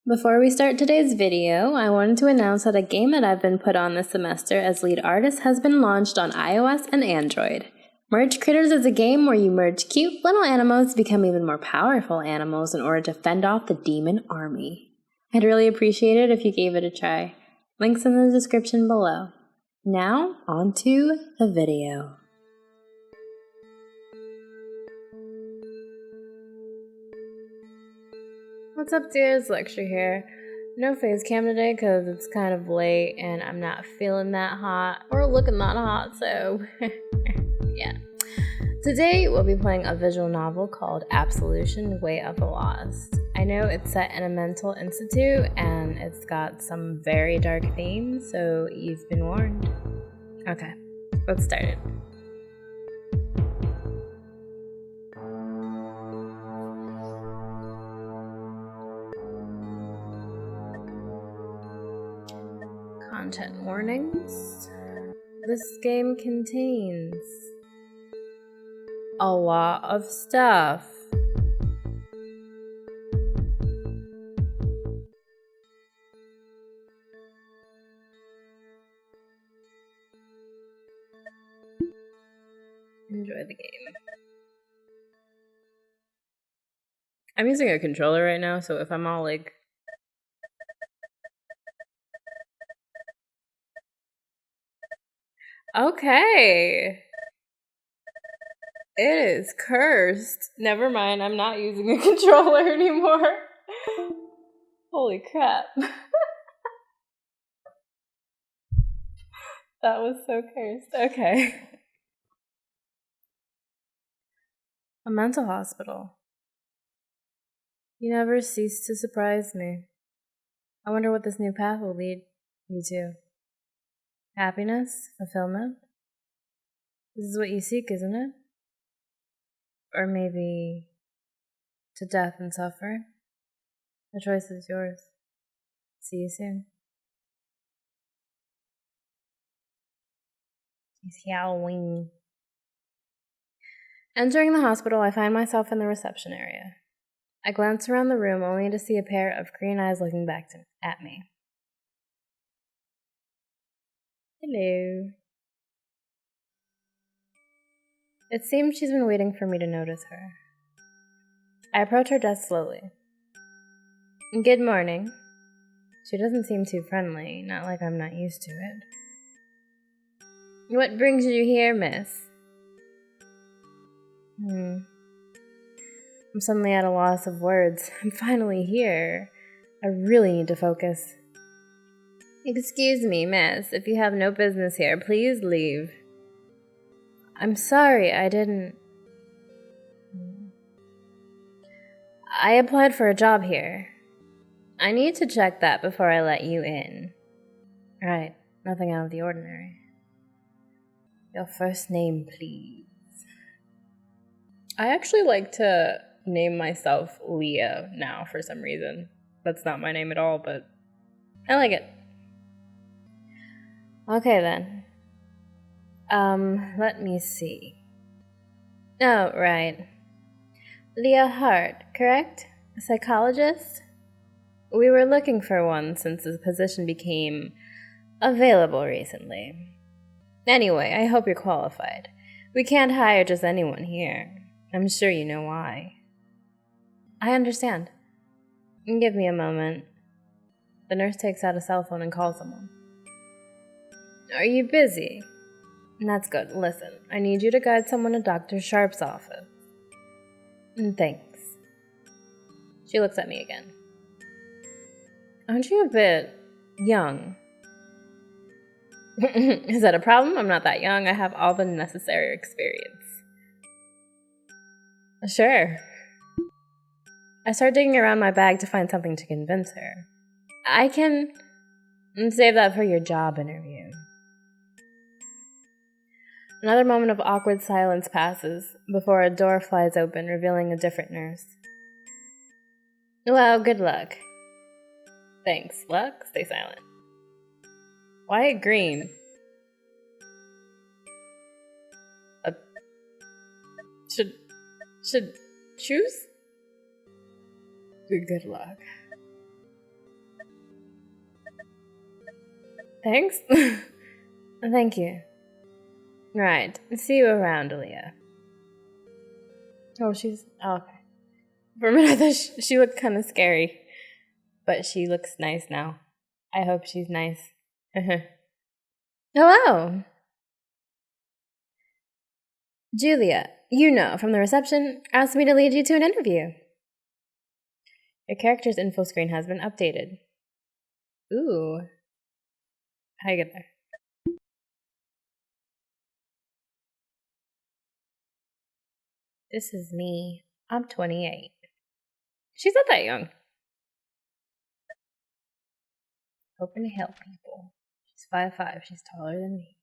Before we start today's video, I wanted to announce that a game that I've been put on this semester as lead artist has been launched on iOS and Android. Merge Critters is a game where you merge cute little animals to become even more powerful animals in order to fend off the demon army. I'd really appreciate it if you gave it a try. Links in the description below. Now, on to the video. What's up, dears? Lehxra here. No face cam today because it's kind of late and I'm not feeling that hot or looking that hot, so yeah. Today we'll be playing a visual novel called Absolution, Way of the Lost. I know it's set in a mental institute and it's got some very dark themes, so you've been warned. Okay, let's start it. Content warnings. This game contains a lot of stuff. Enjoy the game. I'm using a controller right now, so if I'm all like okay. It is cursed. Never mind, I'm not using a controller anymore. Holy crap. That was so cursed. Okay. A mental hospital. You never cease to surprise me. I wonder what this new path will lead you to. Happiness? Fulfillment? This is what you seek, isn't it? Or maybe to death and suffering? The choice is yours. See you soon. It's Halloween. Entering the hospital, I find myself in the reception area. I glance around the room only to see a pair of green eyes looking back at me. Hello. It seems she's been waiting for me to notice her. I approach her desk slowly. Good morning. She doesn't seem too friendly, not like I'm not used to it. What brings you here, miss? I'm suddenly at a loss of words. I'm finally here. I really need to focus. Excuse me, miss. If you have no business here, please leave. I'm sorry, I didn't... I applied for a job here. I need to check that before I let you in. Right, nothing out of the ordinary. Your first name, please. I actually like to name myself Leah now for some reason. That's not my name at all, but I like it. Okay then. Let me see. Oh, right. Leah Hart, correct? A psychologist? We were looking for one since the position became available recently. Anyway, I hope you're qualified. We can't hire just anyone here. I'm sure you know why. I understand. Give me a moment. The nurse takes out a cell phone and calls someone. Are you busy? That's good. Listen, I need you to guide someone to Dr. Sharp's office. Thanks. She looks at me again. Aren't you a bit young? Is that a problem? I'm not that young. I have all the necessary experience. Sure. I start digging around my bag to find something to convince her. I can save that for your job interview. Another moment of awkward silence passes before a door flies open, revealing a different nurse. Well, good luck. Thanks. Luck? Stay silent. Why green? Should choose? Good luck. Thanks. Thank you. Right. See you around, Leah. Oh, she's... Oh, okay. For a minute, I thought she looked kind of scary. But she looks nice now. I hope she's nice. Hello! Julia, from the reception, asked me to lead you to an interview. Your character's info screen has been updated. Ooh. How do you get there? This is me. I'm 28. She's not that young. Hoping to help people. She's 5'5". She's taller than me.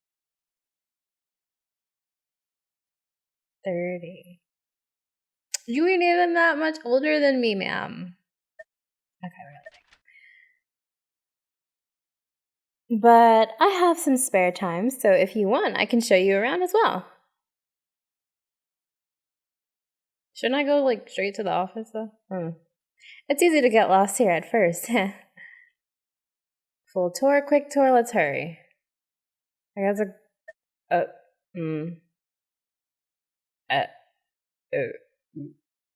30. You ain't even that much older than me, ma'am. Okay, really. But I have some spare time, so if you want, I can show you around as well. Shouldn't I go, straight to the office, though? It's easy to get lost here at first. Full tour, quick tour, let's hurry. I guess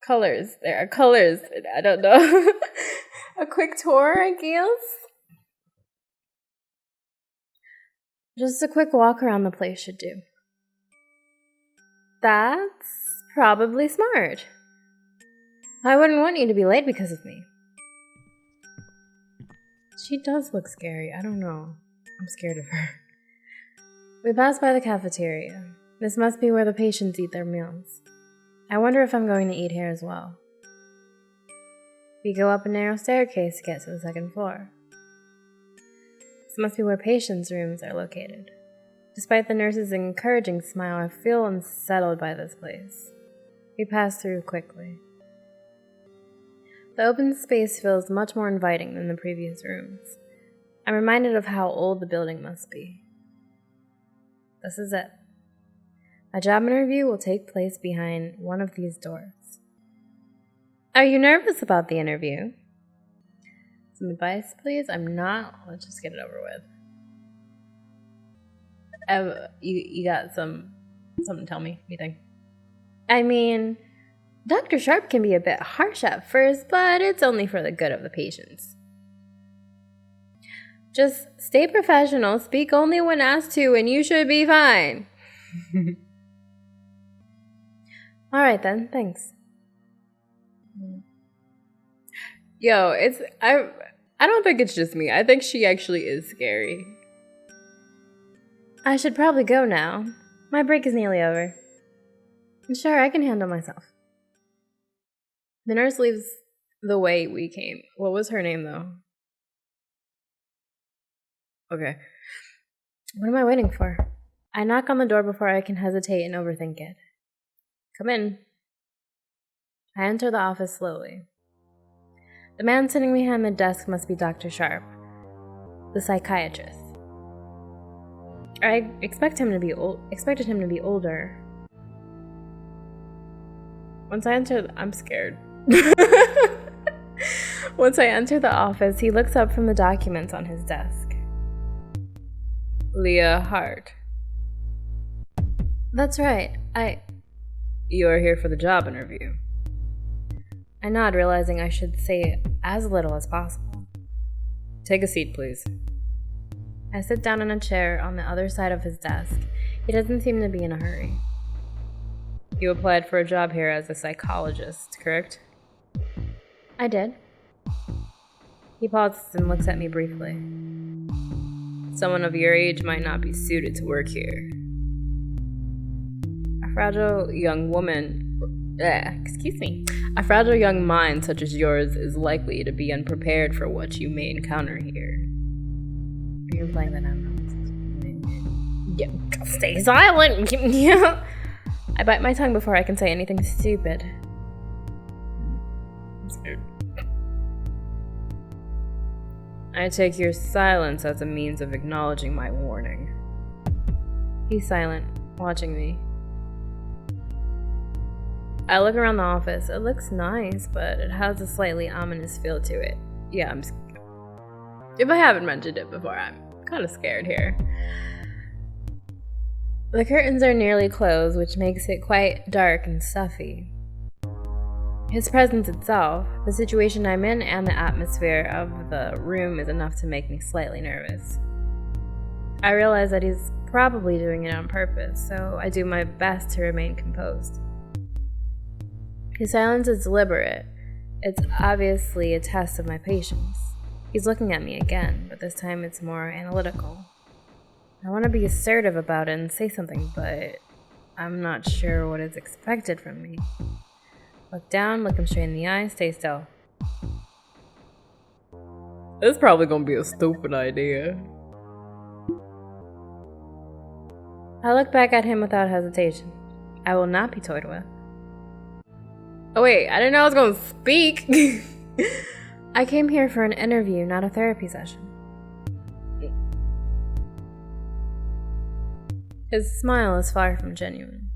colors. There are colors. I don't know. A quick tour, I guess? Just a quick walk around the place should do. That's probably smart. I wouldn't want you to be late because of me. She does look scary. I don't know. I'm scared of her. We passed by the cafeteria. This must be where the patients eat their meals. I wonder if I'm going to eat here as well. We go up a narrow staircase to get to the second floor. This must be where patients' rooms are located. Despite the nurse's encouraging smile, I feel unsettled by this place. We pass through quickly. The open space feels much more inviting than the previous rooms. I'm reminded of how old the building must be. This is it. My job interview will take place behind one of these doors. Are you nervous about the interview? Some advice, please? I'm not. Let's just get it over with. You got something to tell me? What do you think? I mean, Dr. Sharp can be a bit harsh at first, but it's only for the good of the patients. Just stay professional, speak only when asked to, and you should be fine. Alright then, thanks. Yo, I don't think it's just me. I think she actually is scary. I should probably go now. My break is nearly over. Sure, I can handle myself. The nurse leaves the way we came. What was her name, though? Okay. What am I waiting for? I knock on the door before I can hesitate and overthink it. Come in. I enter the office slowly. The man sitting behind the desk must be Dr. Sharp, the psychiatrist. I expected him to be older. Once I enter, I'm scared. Once I enter the office, he looks up from the documents on his desk. Leah Hart. That's right. You are here for the job interview. I nod, realizing I should say as little as possible. Take a seat, please. I sit down in a chair on the other side of his desk. He doesn't seem to be in a hurry. You applied for a job here as a psychologist, correct? I did. He pauses and looks at me briefly. Someone of your age might not be suited to work here. A fragile young mind such as yours is likely to be unprepared for what you may encounter here. Are you implying that I'm not? Yeah, stay silent! I bite my tongue before I can say anything stupid. I take your silence as a means of acknowledging my warning. He's silent, watching me. I look around the office. It looks nice, but it has a slightly ominous feel to it. Yeah, if I haven't mentioned it before, I'm kind of scared here. The curtains are nearly closed, which makes it quite dark and stuffy. His presence itself, the situation I'm in, and the atmosphere of the room is enough to make me slightly nervous. I realize that he's probably doing it on purpose, so I do my best to remain composed. His silence is deliberate. It's obviously a test of my patience. He's looking at me again, but this time it's more analytical. I want to be assertive about it and say something, but I'm not sure what is expected from me. Look down, look him straight in the eye, stay still. It's probably gonna be a stupid idea. I look back at him without hesitation. I will not be toyed with. Oh wait, I didn't know I was gonna speak. I came here for an interview, not a therapy session. His smile is far from genuine.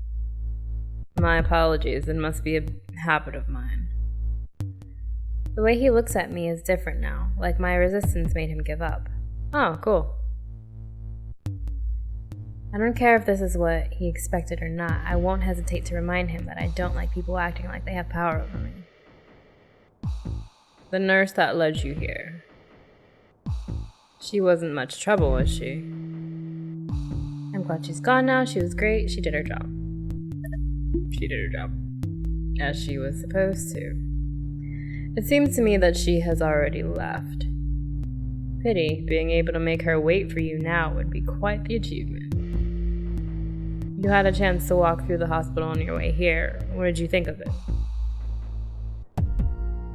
My apologies, it must be a habit of mine. The way he looks at me is different now, like my resistance made him give up. Oh, cool. I don't care if this is what he expected or not. I won't hesitate to remind him that I don't like people acting like they have power over me. The nurse that led you here. She wasn't much trouble, was she? I'm glad she's gone now. She was great. She did her job. She did her job. As she was supposed to. It seems to me that she has already left. Pity, being able to make her wait for you now would be quite the achievement. You had a chance to walk through the hospital on your way here. What did you think of it?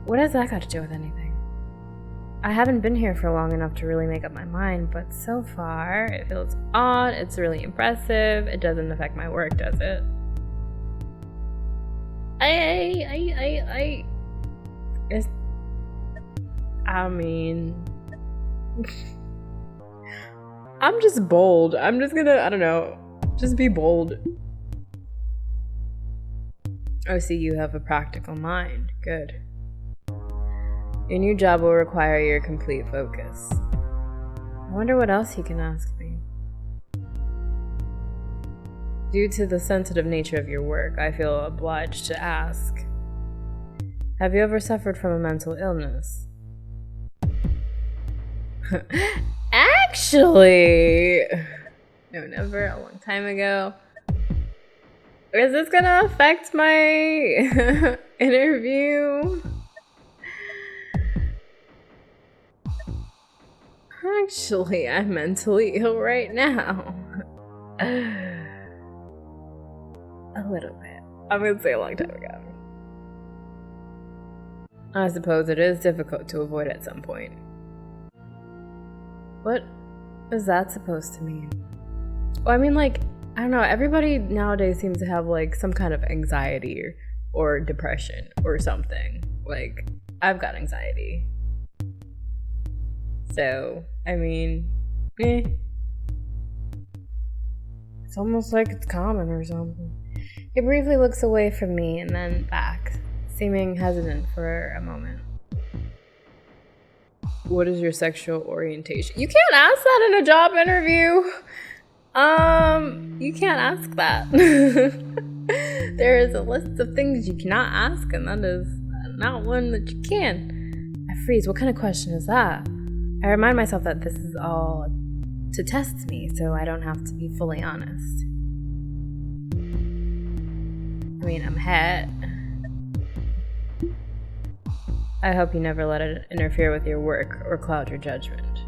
What has that got to do with anything? I haven't been here for long enough to really make up my mind, but so far, it feels odd, it's really impressive, it doesn't affect my work, does it? I'm just bold. I'm just gonna, I don't know, just be bold. Oh, see, you have a practical mind. Good. Your new job will require your complete focus. I wonder what else he can ask me. Due to the sensitive nature of your work, I feel obliged to ask. Have you ever suffered from a mental illness? Actually, no, never. A long time ago. Is this gonna affect my interview? Actually, I'm mentally ill right now. A little bit. I'm gonna say a long time ago. I suppose it is difficult to avoid at some point. What is that supposed to mean? Well, I mean, like, I don't know, everybody nowadays seems to have, like, some kind of anxiety or depression or something. Like, I've got anxiety. So, I mean, It's almost like it's common or something. He briefly looks away from me and then back, seeming hesitant for a moment. What is your sexual orientation? You can't ask that in a job interview. You can't ask that. There is a list of things you cannot ask, and that is not one that you can. I freeze. What kind of question is that? I remind myself that this is all to test me, so I don't have to be fully honest. I mean, I'm het. I hope you never let it interfere with your work or cloud your judgment.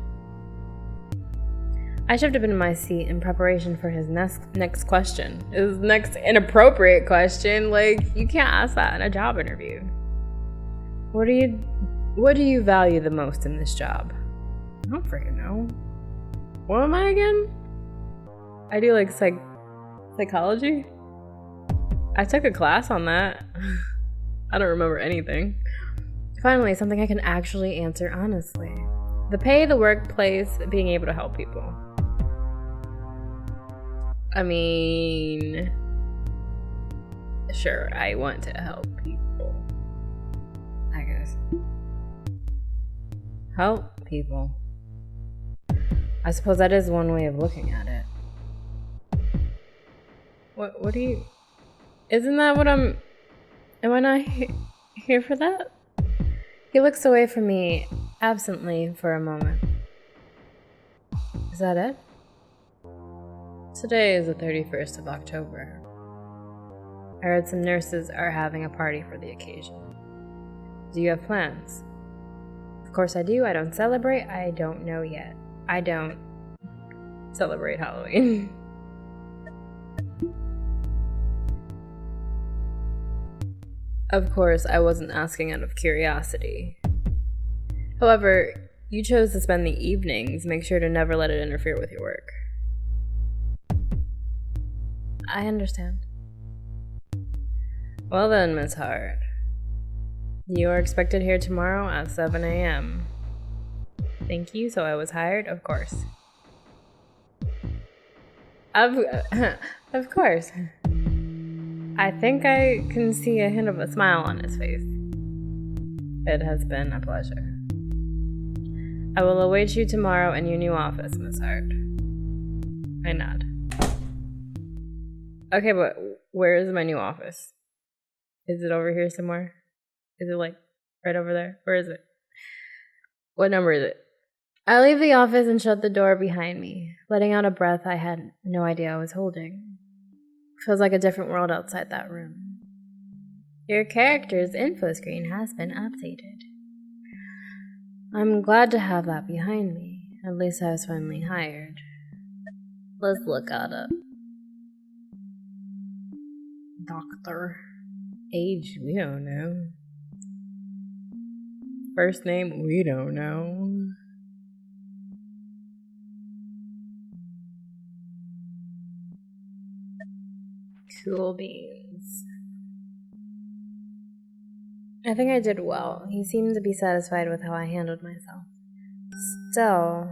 I shifted into my seat in preparation for his next question. His next inappropriate question. Like, you can't ask that in a job interview. What do you value the most in this job? I don't freaking know. What am I again? I do like psychology? I took a class on that. I don't remember anything. Finally, something I can actually answer honestly. The pay, the workplace, being able to help people. I mean, sure, I want to help people. I guess. Help people. I suppose that is one way of looking at it. What do you... Isn't that what I'm... Am I not here for that? He looks away from me absently for a moment. Is that it? Today is the 31st of October. I heard some nurses are having a party for the occasion. Do you have plans? Of course I do. I don't celebrate. I don't know yet. I don't celebrate Halloween. Of course, I wasn't asking out of curiosity. However, you chose to spend the evenings. Make sure to never let it interfere with your work. I understand. Well then, Miss Hart. You are expected here tomorrow at 7 a.m. Thank you, so I was hired? Of course. Of course. I think I can see a hint of a smile on his face. It has been a pleasure. I will await you tomorrow in your new office, Miss Hart. I nod. Okay, but where is my new office? Is it over here somewhere? Is it like right over there? Where is it? What number is it? I leave the office and shut the door behind me, letting out a breath I had no idea I was holding. Feels like a different world outside that room. Your character's info screen has been updated. I'm glad to have that behind me. At least I was finally hired. Let's look at it. Doctor. Age, we don't know. First name, we don't know. Cool beans. I think I did well. He seemed to be satisfied with how I handled myself. Still,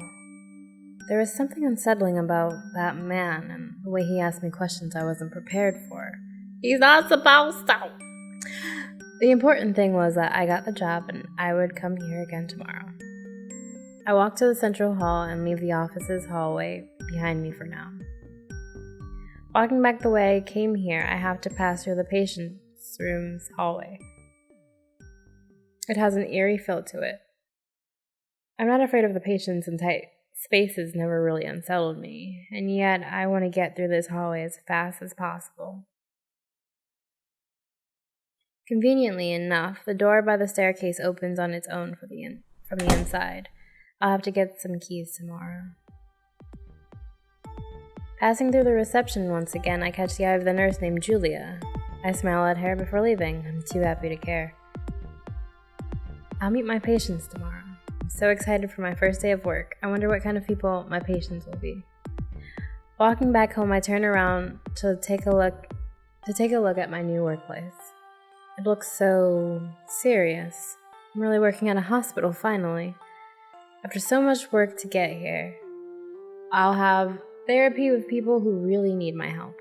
there was something unsettling about that man and the way he asked me questions I wasn't prepared for. He's not supposed to! The important thing was that I got the job and I would come here again tomorrow. I walked to the central hall and leave the office's hallway behind me for now. Walking back the way I came here, I have to pass through the patient's room's hallway. It has an eerie feel to it. I'm not afraid of the patients, and tight spaces never really unsettled me, and yet I want to get through this hallway as fast as possible. Conveniently enough, the door by the staircase opens on its own from the inside. I'll have to get some keys tomorrow. Passing through the reception once again, I catch the eye of the nurse named Julia. I smile at her before leaving. I'm too happy to care. I'll meet my patients tomorrow. I'm so excited for my first day of work. I wonder what kind of people my patients will be. Walking back home, I turn around to take a look at my new workplace. It looks so serious. I'm really working at a hospital finally. After so much work to get here, I'll have therapy with people who really need my help.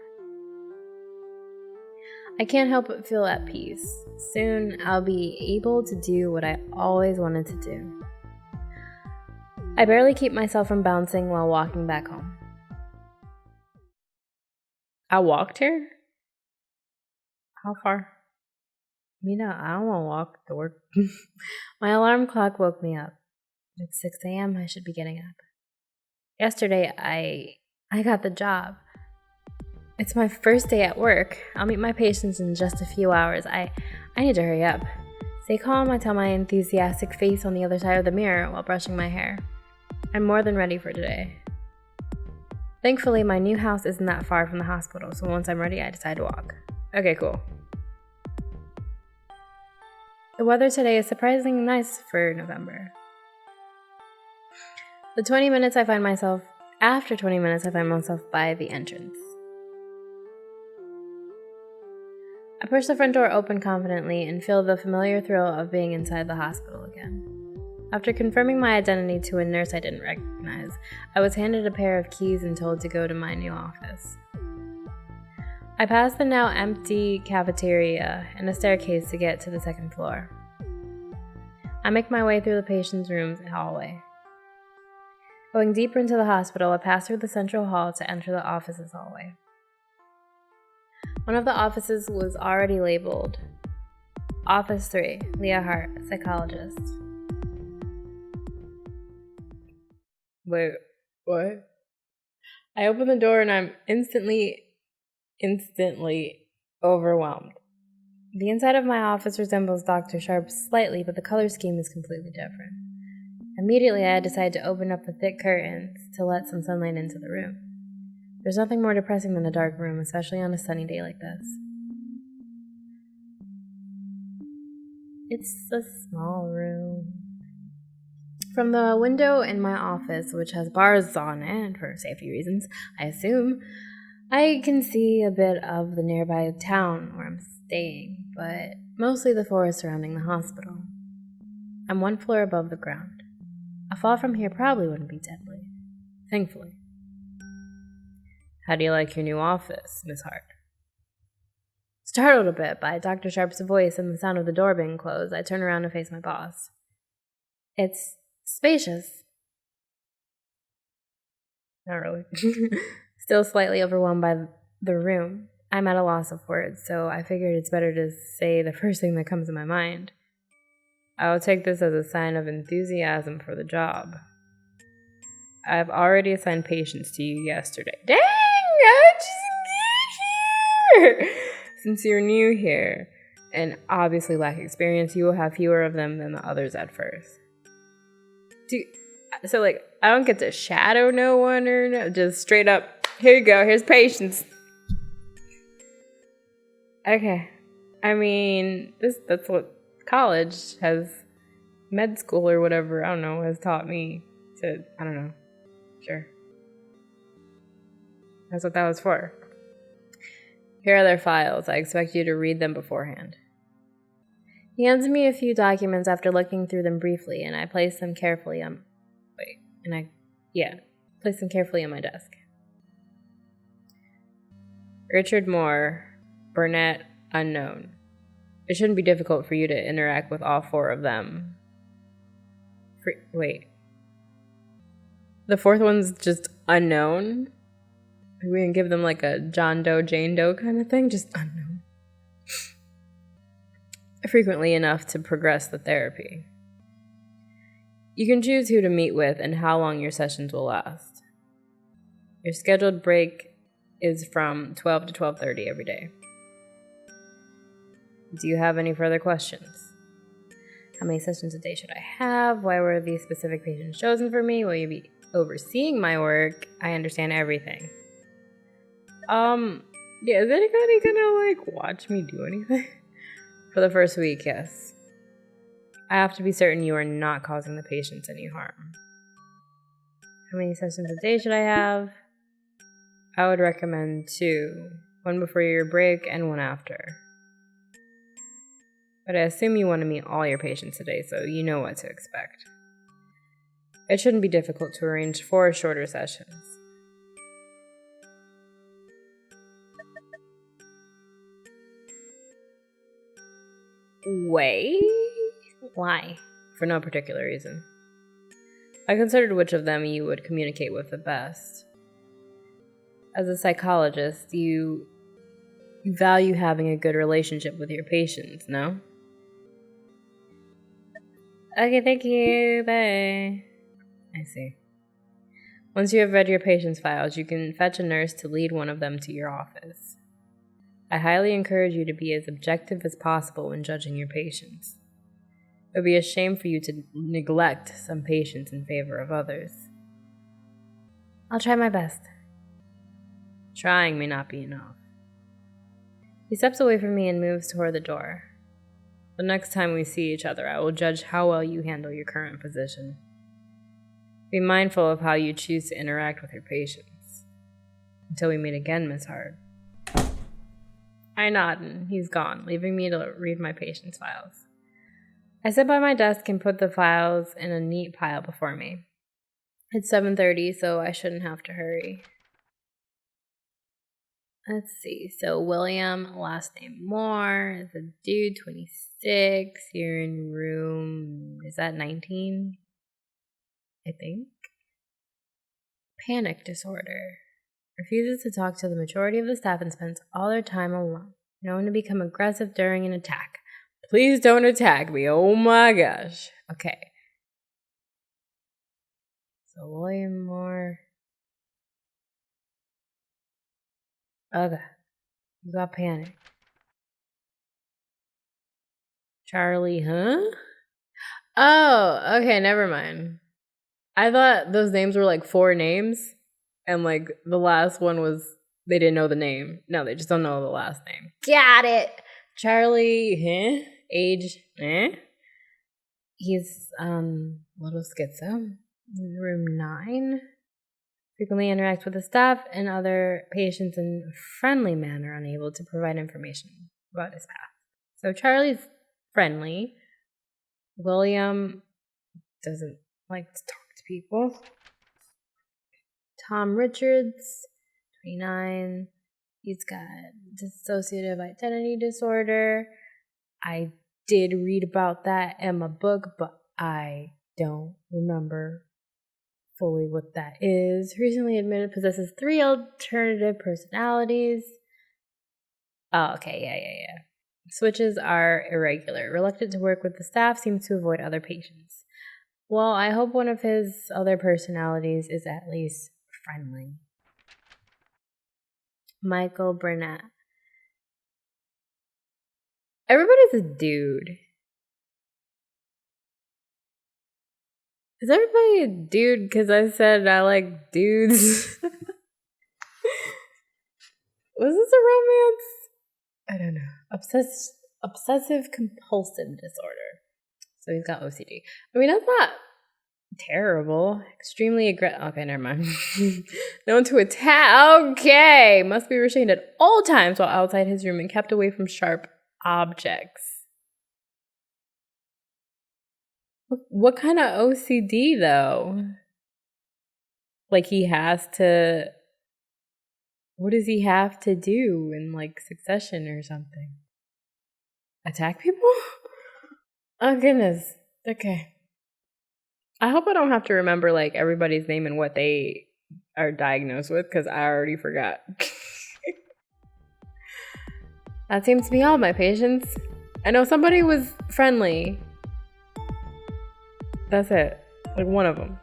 I can't help but feel at peace. Soon, I'll be able to do what I always wanted to do. I barely keep myself from bouncing while walking back home. I walked here? How far? I don't want to walk to work. My alarm clock woke me up. It's 6 a.m. I should be getting up. Yesterday, I got the job. It's my first day at work. I'll meet my patients in just a few hours. I need to hurry up. Stay calm, I tell my enthusiastic face on the other side of the mirror while brushing my hair. I'm more than ready for today. Thankfully, my new house isn't that far from the hospital, so once I'm ready, I decide to walk. Okay, cool. The weather today is surprisingly nice for November. After 20 minutes, I find myself by the entrance. I push the front door open confidently and feel the familiar thrill of being inside the hospital again. After confirming my identity to a nurse I didn't recognize, I was handed a pair of keys and told to go to my new office. I pass the now empty cafeteria and a staircase to get to the second floor. I make my way through the patient's room's hallway. Going deeper into the hospital, I passed through the central hall to enter the office's hallway. One of the offices was already labeled Office 3, Lehxra Tries, psychologist. Wait, what? I open the door and I'm instantly overwhelmed. The inside of my office resembles Dr. Sharp's slightly, but the color scheme is completely different. Immediately, I decided to open up the thick curtains to let some sunlight into the room. There's nothing more depressing than a dark room, especially on a sunny day like this. It's a small room. From the window in my office, which has bars on it for safety reasons, I assume, I can see a bit of the nearby town where I'm staying, but mostly the forest surrounding the hospital. I'm 1 floor above the ground. A fall from here probably wouldn't be deadly, thankfully. How do you like your new office, Miss Hart? Startled a bit by Dr. Sharp's voice and the sound of the door being closed, I turn around to face my boss. It's spacious. Not really. Still slightly overwhelmed by the room. I'm at a loss of words, so I figured it's better to say the first thing that comes to my mind. I will take this as a sign of enthusiasm for the job. I've already assigned patients to you yesterday. Dang! I just get here! Since you're new here, and obviously lack experience, you will have fewer of them than the others at first. So, I don't get to shadow no one or no, just straight up, here you go, here's patients. Okay. I mean, that's what college has, med school or whatever, I don't know, has taught me to, I don't know. Sure. That's what that was for. Here are their files. I expect you to read them beforehand. He hands me a few documents after looking through them briefly, and I place them carefully on my desk. Richard Moore, Burnett, unknown. It shouldn't be difficult for you to interact with all 4 of them. The 4th one's just unknown? We can give them like a John Doe, Jane Doe kind of thing, just unknown. Frequently enough to progress the therapy. You can choose who to meet with and how long your sessions will last. Your scheduled break is from 12 to 12:30 every day. Do you have any further questions? How many sessions a day should I have? Why were these specific patients chosen for me? Will you be overseeing my work? I understand everything. Yeah, is anybody gonna watch me do anything? For the first week, yes. I have to be certain you are not causing the patients any harm. How many sessions a day should I have? I would recommend 2. 1 before your break and 1 after. But I assume you want to meet all your patients today, so you know what to expect. It shouldn't be difficult to arrange 4 shorter sessions. Wait? Why? For no particular reason. I considered which of them you would communicate with the best. As a psychologist, you value having a good relationship with your patients, no? Okay, thank you. Bye. I see. Once you have read your patients' files, you can fetch a nurse to lead one of them to your office. I highly encourage you to be as objective as possible when judging your patients. It would be a shame for you to neglect some patients in favor of others. I'll try my best. Trying may not be enough. He steps away from me and moves toward the door. The next time we see each other, I will judge how well you handle your current position. Be mindful of how you choose to interact with your patients. Until we meet again, Miss Hart. I nod and he's gone, leaving me to read my patient's files. I sit by my desk and put the files in a neat pile before me. It's 7:30, so I shouldn't have to hurry. Let's see. So William, last name Moore, is a dude, 26. You're in room, is that 19? I think. Panic disorder. Refuses to talk to the majority of the staff and spends all their time alone. Known to become aggressive during an attack. Please don't attack me. Oh my gosh. Okay. So William Moore. Okay. You got panic. Charlie, huh? Oh, okay, never mind. I thought those names were like 4 names, and like the last one was they didn't know the name. No, they just don't know the last name. Got it. Charlie, age, He's little schizo. Room 9. Frequently interacts with the staff and other patients in a friendly manner, unable to provide information about his past. So Charlie's friendly. William doesn't like to talk to people. Tom Richards, 29. He's got dissociative identity disorder. I did read about that in my book, but I don't remember fully what that is. Recently admitted possesses 3 alternative personalities. Oh, okay, yeah. Switches are irregular. Reluctant to work with the staff, seems to avoid other patients. Well, I hope one of his other personalities is at least friendly. Michael Burnett. Everybody's a dude. Is everybody a dude because I said I like dudes? Was this a romance? I don't know. Obsessive compulsive disorder. So he's got OCD. I mean, that's not terrible. Extremely aggressive. Okay, never mind. Known to attack. Okay. Must be restrained at all times while outside his room and kept away from sharp objects. What kind of OCD, though? Like, he has to... What does he have to do in, like, succession or something? Attack people? Oh, goodness. Okay. I hope I don't have to remember, like, everybody's name and what they are diagnosed with, because I already forgot. That seems to be all my patients. I know somebody was friendly. That's it. Like, one of them.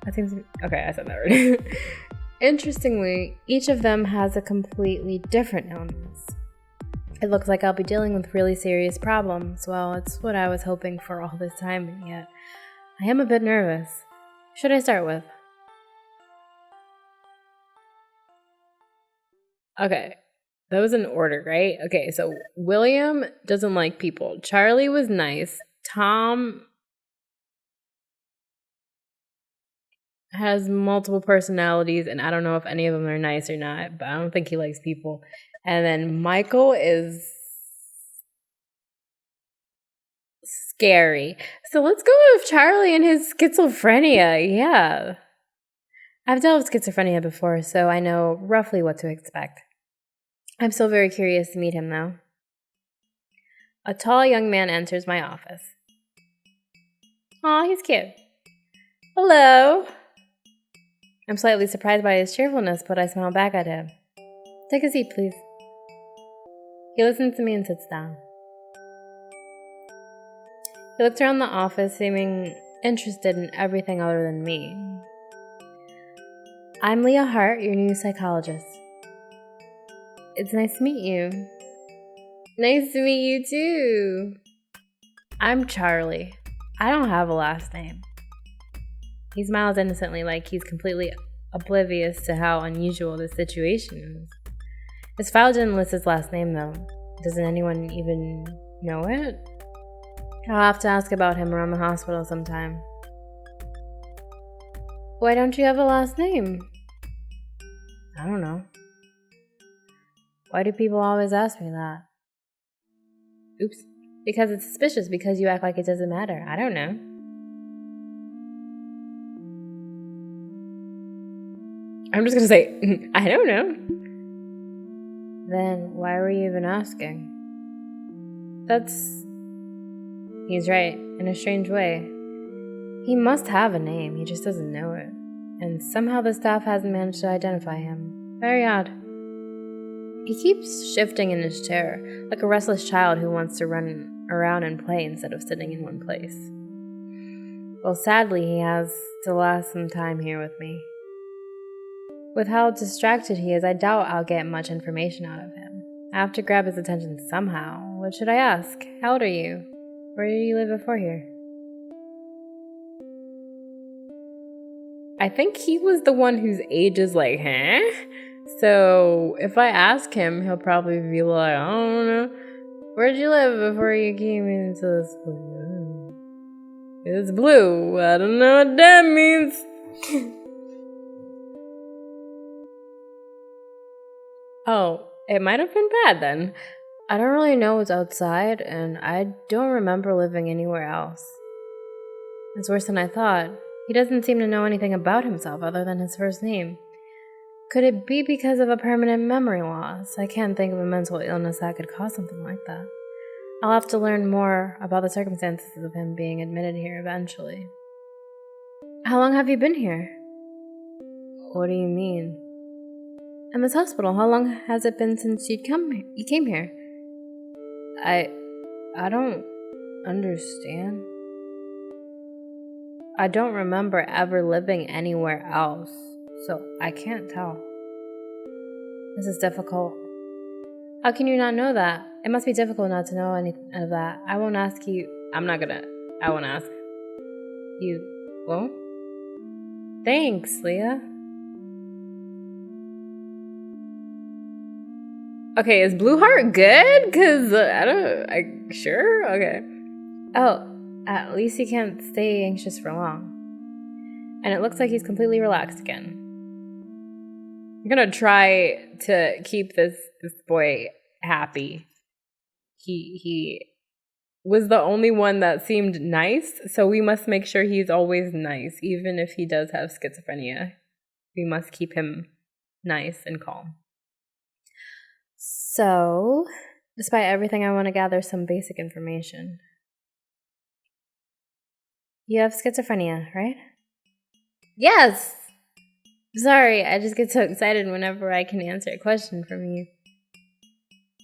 That seems to be... Okay, I said that already. Interestingly, each of them has a completely different illness. It looks like I'll be dealing with really serious problems. Well, it's what I was hoping for all this time, and yet I am a bit nervous. Who should I start with? Okay, that was in order, right? Okay, so William doesn't like people. Charlie was nice. Tom has multiple personalities, and I don't know if any of them are nice or not, but I don't think he likes people. And then Michael is scary. So let's go with Charlie and his schizophrenia. Yeah. I've dealt with schizophrenia before, so I know roughly what to expect. I'm still very curious to meet him, though. A tall young man enters my office. Aw, he's cute. Hello. I'm slightly surprised by his cheerfulness, but I smile back at him. Take a seat, please. He listens to me and sits down. He looks around the office, seeming interested in everything other than me. I'm Leah Hart, your new psychologist. It's nice to meet you. Nice to meet you too. I'm Charlie. I don't have a last name. He smiles innocently, like he's completely oblivious to how unusual this situation is. His file didn't list his last name, though. Doesn't anyone even know it? I'll have to ask about him around the hospital sometime. Why don't you have a last name? I don't know. Why do people always ask me that? Oops. Because it's suspicious, because you act like it doesn't matter. I don't know. I'm just gonna say, I don't know. Then why were you even asking? He's right, in a strange way. He must have a name, he just doesn't know it. and somehow the staff hasn't managed to identify him. Very odd. He keeps shifting in his chair, like a restless child who wants to run around and play instead of sitting in one place. Well, sadly, he has to last some time here with me. With how distracted he is, I doubt I'll get much information out of him. I have to grab his attention somehow. What should I ask? How old are you? Where did you live before here? I think he was the one whose age is like, huh? So if I ask him, he'll probably be like, I don't know. Where'd you live before you came into this place? It's blue. I don't know what that means. Oh, it might have been bad then. I don't really know what's outside, and I don't remember living anywhere else. It's worse than I thought. He doesn't seem to know anything about himself other than his first name. Could it be because of a permanent memory loss? I can't think of a mental illness that could cause something like that. I'll have to learn more about the circumstances of him being admitted here eventually. How long have you been here? What do you mean? In this hospital, how long has it been since you came here? I don't understand. I don't remember ever living anywhere else, so I can't tell. This is difficult. How can you not know that? It must be difficult not to know any of that. I won't ask you. I won't ask. You won't? Thanks, Leah. Okay, is Blue Heart good? Cause sure? Okay. Oh, at least he can't stay anxious for long. And it looks like he's completely relaxed again. I'm gonna try to keep this boy happy. He was the only one that seemed nice, so we must make sure he's always nice, even if he does have schizophrenia. We must keep him nice and calm. So, despite everything, I want to gather some basic information. You have schizophrenia, right? Yes! Sorry, I just get so excited whenever I can answer a question from you.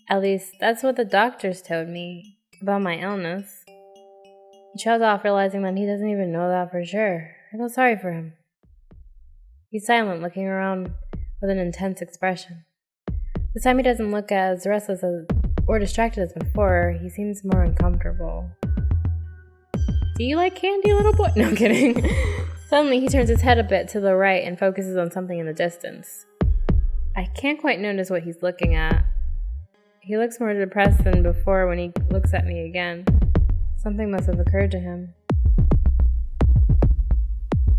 At least, that's what the doctors told me about my illness. He trails off, realizing that he doesn't even know that for sure. I feel sorry for him. He's silent, looking around with an intense expression. This time he doesn't look as restless or distracted as before. He seems more uncomfortable. Do you like candy, little boy? No, I'm kidding. Suddenly, he turns his head a bit to the right and focuses on something in the distance. I can't quite notice what he's looking at. He looks more depressed than before when he looks at me again. Something must have occurred to him.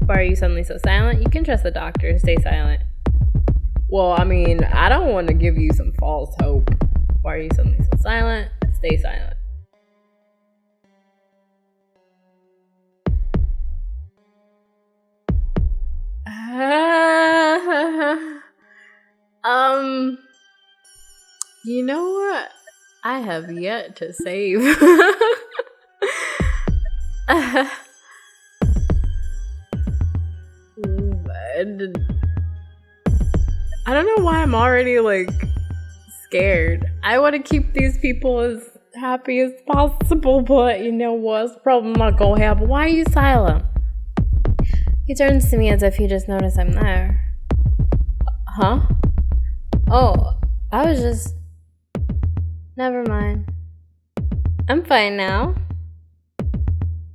Why are you suddenly so silent? You can trust the doctor. Stay silent. Well, I mean, I don't want to give you some false hope. Why are you suddenly so silent? Stay silent. You know what? I have yet to save. I don't know why I'm already, scared. I want to keep these people as happy as possible, but you know what? It's probably not gonna happen. Why are you silent? He turns to me as if he just noticed I'm there. Huh? Oh, I was just... Never mind. I'm fine now.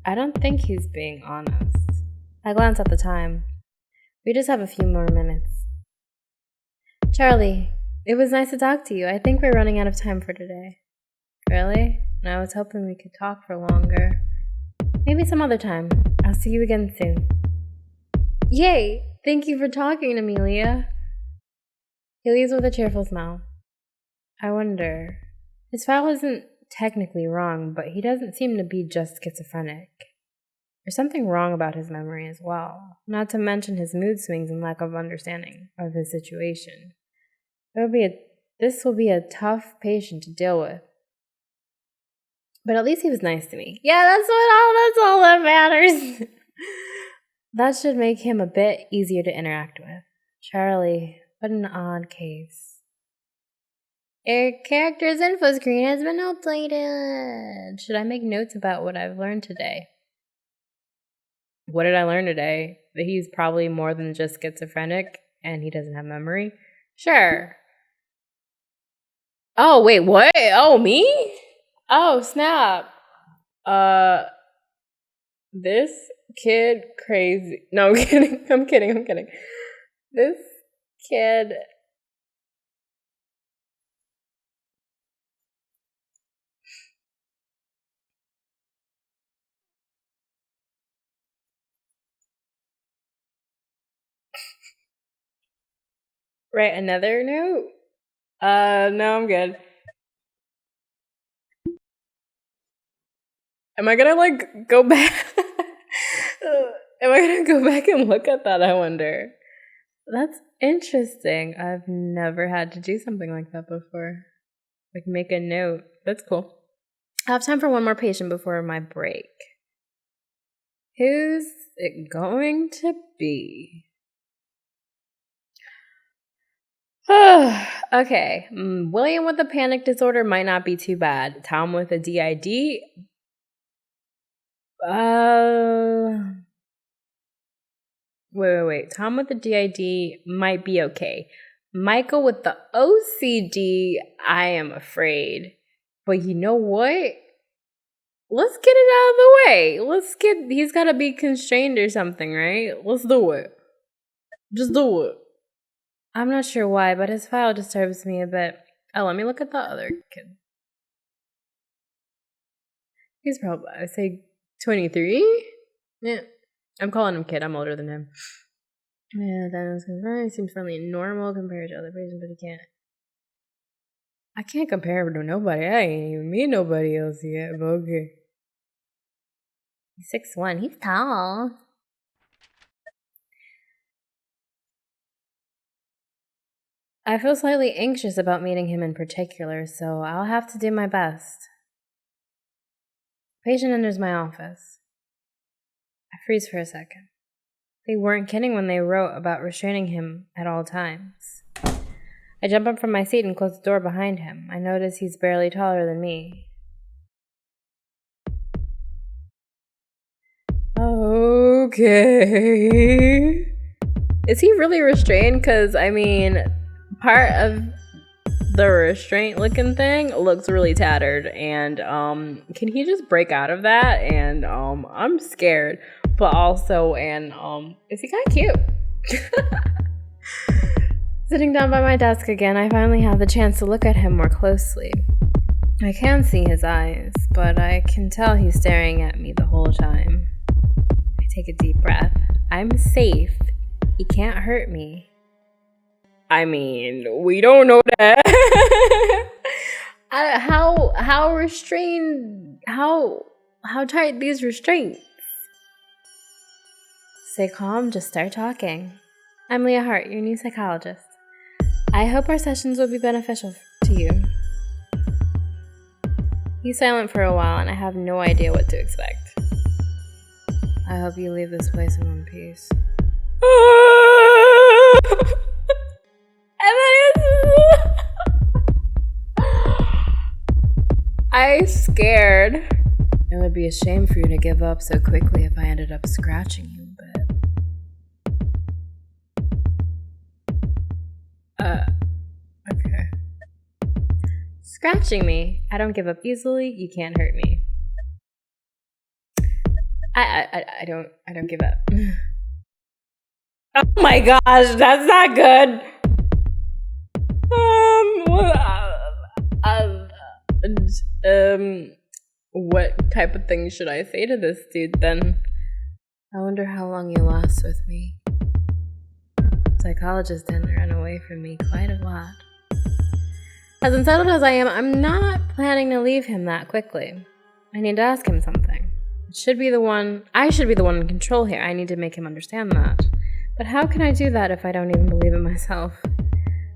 I don't think he's being honest. I glance at the time. We just have a few more minutes. Charlie, it was nice to talk to you. I think we're running out of time for today. Really? I was hoping we could talk for longer. Maybe some other time. I'll see you again soon. Yay! Thank you for talking to me, Leah. He leaves with a cheerful smile. I wonder... His file isn't technically wrong, but he doesn't seem to be just schizophrenic. There's something wrong about his memory as well, not to mention his mood swings and lack of understanding of his situation. This will be a tough patient to deal with. But at least he was nice to me. Yeah, that's all that matters. That should make him a bit easier to interact with. Charlie, what an odd case. Your character's info screen has been updated. Should I make notes about what I've learned today? What did I learn today? That he's probably more than just schizophrenic and he doesn't have memory? Sure. Oh, wait, what? Oh, me? Oh, snap. This kid crazy. No, I'm kidding. I'm kidding. This kid. Write another note? No, I'm good. Am I gonna, like, go back? Am I gonna go back and look at that, I wonder? That's interesting. I've never had to do something like that before. Like, make a note. That's cool. I have time for one more patient before my break. Who's it going to be? Okay. William with a panic disorder might not be too bad. Tom with a DID? Wait. Tom with the DID might be okay. Michael with the OCD, I am afraid. But you know what? Let's get it out of the way. He's got to be constrained or something, right? Let's do it. Just do it. I'm not sure why, but his file disturbs me a bit. Oh, let me look at the other kid. He's probably, I say 23? Yeah. I'm calling him kid. I'm older than him. Yeah, that was confirmed. He seems friendly and normal compared to other patients, but I can't compare him to nobody. I ain't even meet nobody else yet, but okay. He's 6'1". He's tall. I feel slightly anxious about meeting him in particular, so I'll have to do my best. Patient enters my office. I freeze for a second. They weren't kidding when they wrote about restraining him at all times. I jump up from my seat and close the door behind him. I notice he's barely taller than me. Okay. Is he really restrained? Because, I mean, part of the restraint looking thing looks really tattered. And can he just break out of that? And I'm scared. But also, is he kind of cute? Sitting down by my desk again, I finally have the chance to look at him more closely. I can't see his eyes, but I can tell he's staring at me the whole time. I take a deep breath. I'm safe. He can't hurt me. I mean, we don't know that. How restrained, how tight these restraints? Stay calm, just start talking. I'm Leah Hart, your new psychologist. I hope our sessions will be beneficial to you. He's silent for a while and I have no idea what to expect. I hope you leave this place in one piece. I'm scared. It would be a shame for you to give up so quickly if I ended up scratching you a bit. Okay. Scratching me? I don't give up easily. You can't hurt me. I don't give up. Oh my gosh, that's not good. What type of thing should I say to this dude then? I wonder how long you last with me. Psychologists tend to run away from me quite a lot. As unsettled as I am, I'm not planning to leave him that quickly. I need to ask him something. I should be the one in control here. I need to make him understand that. But how can I do that if I don't even believe it myself?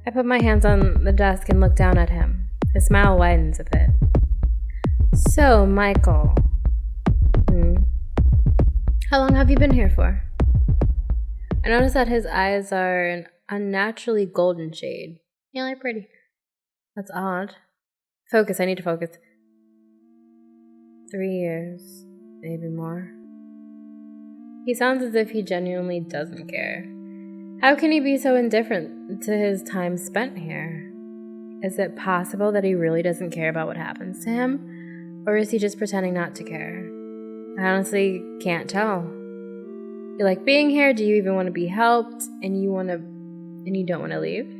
I put my hands on the desk and look down at him. His smile widens a bit. So, Michael. How long have you been here for? I noticed that his eyes are an unnaturally golden shade. Yeah, they're pretty. That's odd. Focus, I need to focus. 3 years, maybe more. He sounds as if he genuinely doesn't care. How can he be so indifferent to his time spent here? Is it possible that he really doesn't care about what happens to him? Or is he just pretending not to care? I honestly can't tell. You like being here? Do you even want to be helped? And you don't want to leave?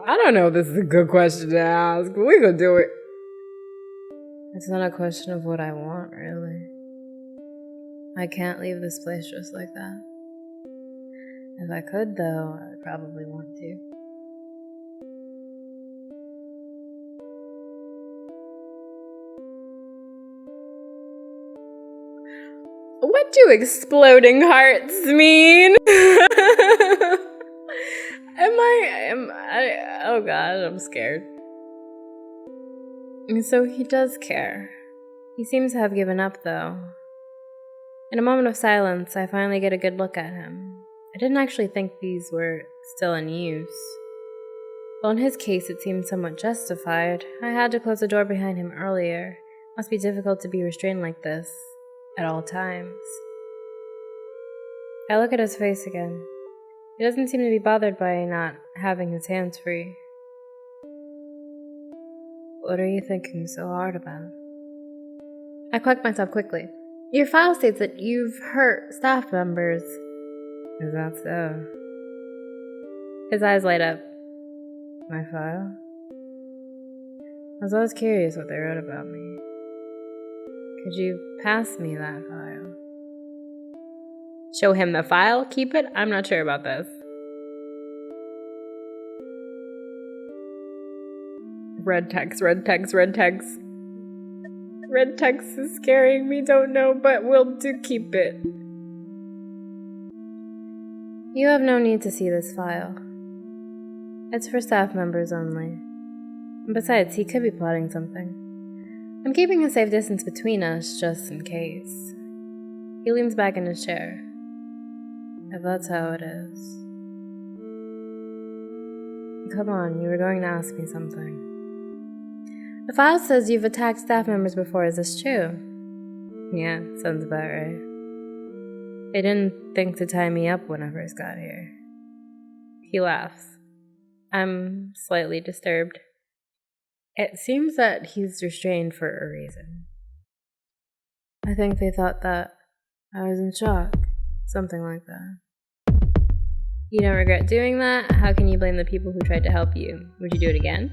I don't know if this is a good question to ask, but we gonna do it. It's not a question of what I want, really. I can't leave this place just like that. If I could, though, I would probably want to. What do exploding hearts mean? Oh god, I'm scared. So he does care. He seems to have given up, though. In a moment of silence, I finally get a good look at him. I didn't actually think these were still in use. Well, in his case, it seemed somewhat justified. I had to close the door behind him earlier. Must be difficult to be restrained like this, at all times. I look at his face again. He doesn't seem to be bothered by not having his hands free. What are you thinking so hard about? I collect myself quickly. Your file states that you've hurt staff members. Is that so? His eyes light up. My file? I was always curious what they wrote about me. Could you pass me that file? Show him the file? Keep it? I'm not sure about this. Red text, red text, red text. Red text is scaring me, don't know, but we'll do keep it. You have no need to see this file. It's for staff members only. And besides, he could be plotting something. I'm keeping a safe distance between us, just in case. He leans back in his chair. If that's how it is. Come on, you were going to ask me something. The file says you've attacked staff members before, is this true? Yeah, sounds about right. They didn't think to tie me up when I first got here. He laughs. I'm slightly disturbed. It seems that he's restrained for a reason. I think they thought that I was in shock. Something like that. You don't regret doing that? How can you blame the people who tried to help you? Would you do it again?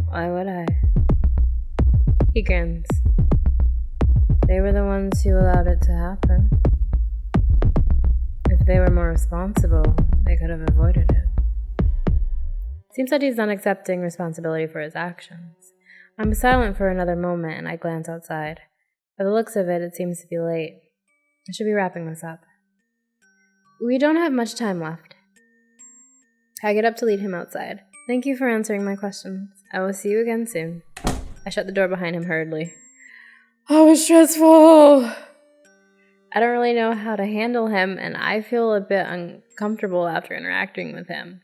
Why would I? He grins. They were the ones who allowed it to happen. If they were more responsible, they could have avoided it. Seems that he's not accepting responsibility for his actions. I'm silent for another moment and I glance outside. By the looks of it, it seems to be late. I should be wrapping this up. We don't have much time left. I get up to lead him outside. Thank you for answering my questions. I will see you again soon. I shut the door behind him hurriedly. Oh, it was stressful. I don't really know how to handle him, and I feel a bit uncomfortable after interacting with him.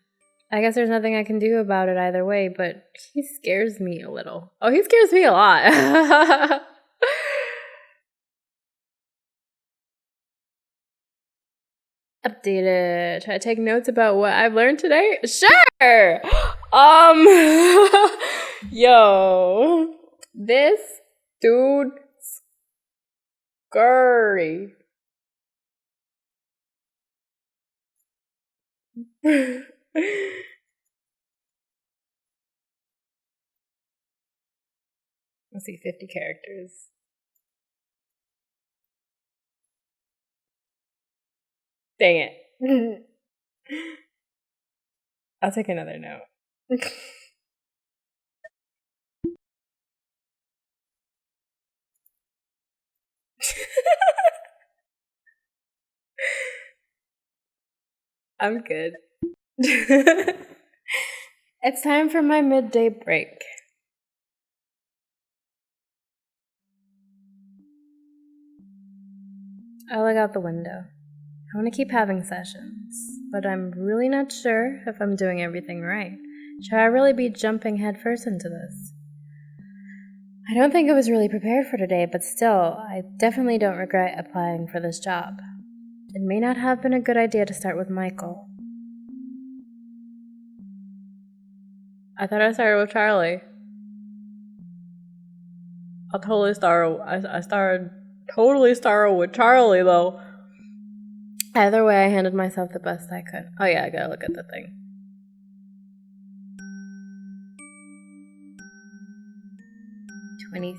I guess there's nothing I can do about it either way, but he scares me a little. Oh, he scares me a lot. Updated. Try to take notes about what I've learned today? Sure! Yo. This dude scurry. Let's see, 50 characters. Dang it. I'll take another note. I'm good. It's time for my midday break. I look out the window. I want to keep having sessions, but I'm really not sure if I'm doing everything right. Should I really be jumping headfirst into this? I don't think I was really prepared for today, but still, I definitely don't regret applying for this job. It may not have been a good idea to start with Michael. I thought I started with Charlie. I totally started with Charlie, though. Either way, I handled myself the best I could. Oh yeah, I gotta look at the thing. $26.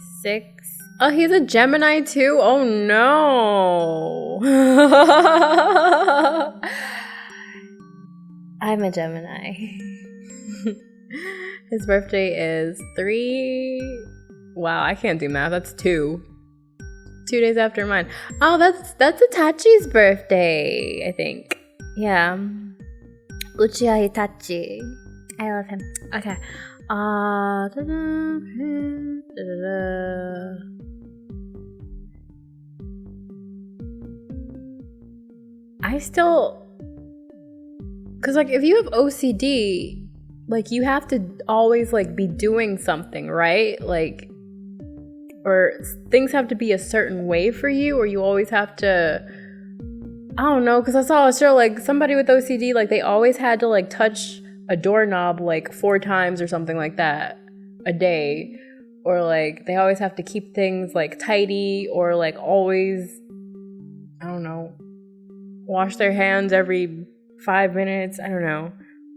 Oh, he's a Gemini too? Oh no. I'm a Gemini. His birthday is 3. Wow, I can't do math. That's 2. 2 days after mine. Oh, that's Itachi's birthday, I think. Yeah. Uchiha Itachi. I love him. Okay. I still... Because, like, if you have OCD, like, you have to always, like, be doing something, right? Like, or things have to be a certain way for you, or you always have to... I don't know, because I saw a show, like, somebody with OCD, like, they always had to, like, touch a doorknob, like, 4 times or something like that a day. Or, like, they always have to keep things, like, tidy, or, like, always, I don't know, wash their hands every 5 minutes. I don't know.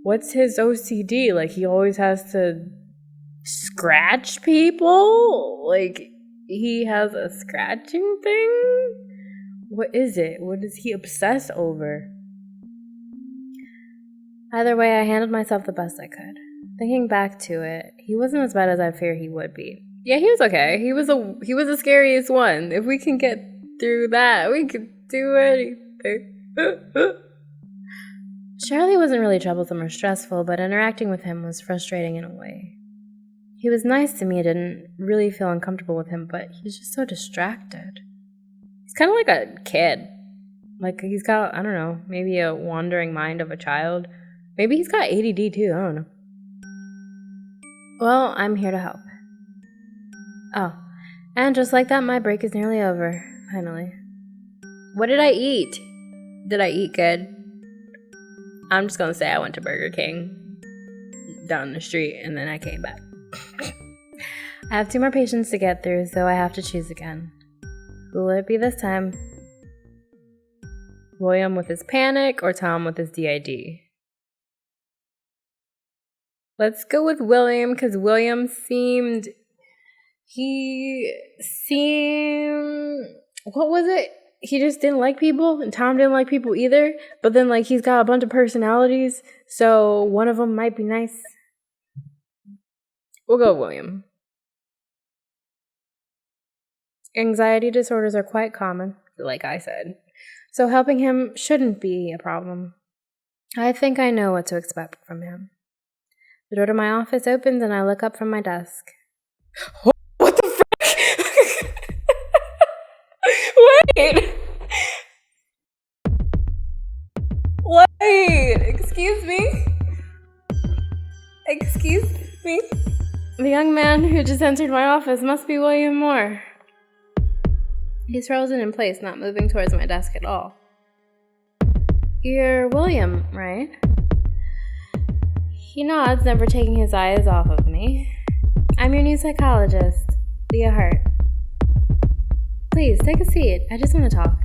What's his OCD? Like, he always has to scratch people? Like, he has a scratching thing? What is it? What does he obsess over? Either way, I handled myself the best I could. Thinking back to it, he wasn't as bad as I feared he would be. Yeah, he was okay. He was the scariest one. If we can get through that, we could do anything. Charlie wasn't really troublesome or stressful, but interacting with him was frustrating in a way. He was nice to me. I didn't really feel uncomfortable with him, but he's just so distracted. He's kind of like a kid. Like, he's got, I don't know, maybe a wandering mind of a child. Maybe he's got ADD too, I don't know. Well, I'm here to help. Oh, and just like that, my break is nearly over, finally. What did I eat? Did I eat good? I'm just gonna say I went to Burger King down the street and then I came back. I have 2 more patients to get through, so I have to choose again. Who will it be this time? William with his panic or Tom with his DID? Let's go with William, because William seemed... What was it? He just didn't like people, and Tom didn't like people either. But then, like, he's got a bunch of personalities, so one of them might be nice. We'll go with William. Anxiety disorders are quite common, like I said. So helping him shouldn't be a problem. I think I know what to expect from him. The door to my office opens and I look up from my desk. What the frick? Wait! Wait! Excuse me? Excuse me? The young man who just entered my office must be William Moore. He's frozen in place, not moving towards my desk at all. You're William, right? He nods, never taking his eyes off of me. I'm your new psychologist, Lehxra Tries. Please, take a seat. I just want to talk.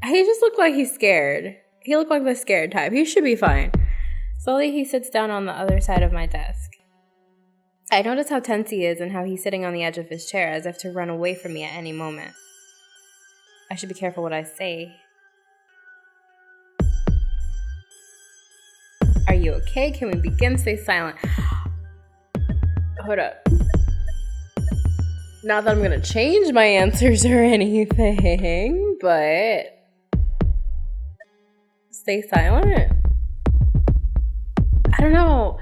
He just looked like he's scared. He looked like the scared type. He should be fine. Slowly, he sits down on the other side of my desk. I notice how tense he is and how he's sitting on the edge of his chair as if to run away from me at any moment. I should be careful what I say. Are you okay? Can we begin? Stay silent. Hold up. Not that I'm gonna change my answers or anything, but stay silent. I don't know.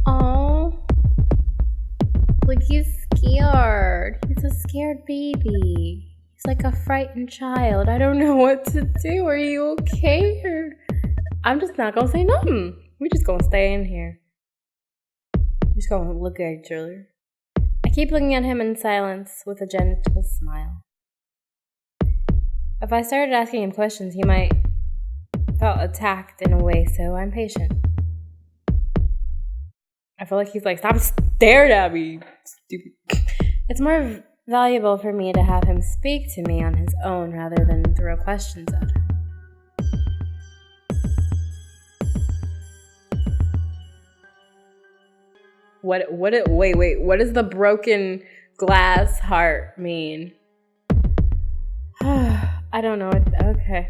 Oh, like he's scared. He's a scared baby. He's like a frightened child. I don't know what to do. Are you okay? Or I'm just not gonna say nothing. We just gonna stay in here. Just gonna look at each other. I keep looking at him in silence with a gentle smile. If I started asking him questions, he might feel attacked in a way, so I'm patient. I feel like he's like, stop staring at me, stupid. It's more valuable for me to have him speak to me on his own rather than throw questions at him. Wait, what does the broken glass heart mean? I don't know. Okay.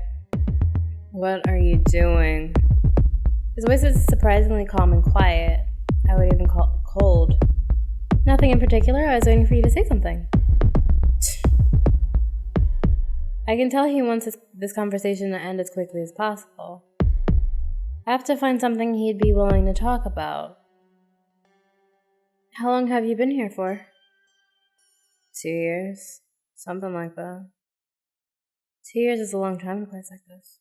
What are you doing? His voice is surprisingly calm and quiet. I would even call it cold. Nothing in particular. I was waiting for you to say something. I can tell he wants this conversation to end as quickly as possible. I have to find something he'd be willing to talk about. How long have you been here for? 2 years. Something like that. 2 years is a long time in a place like this.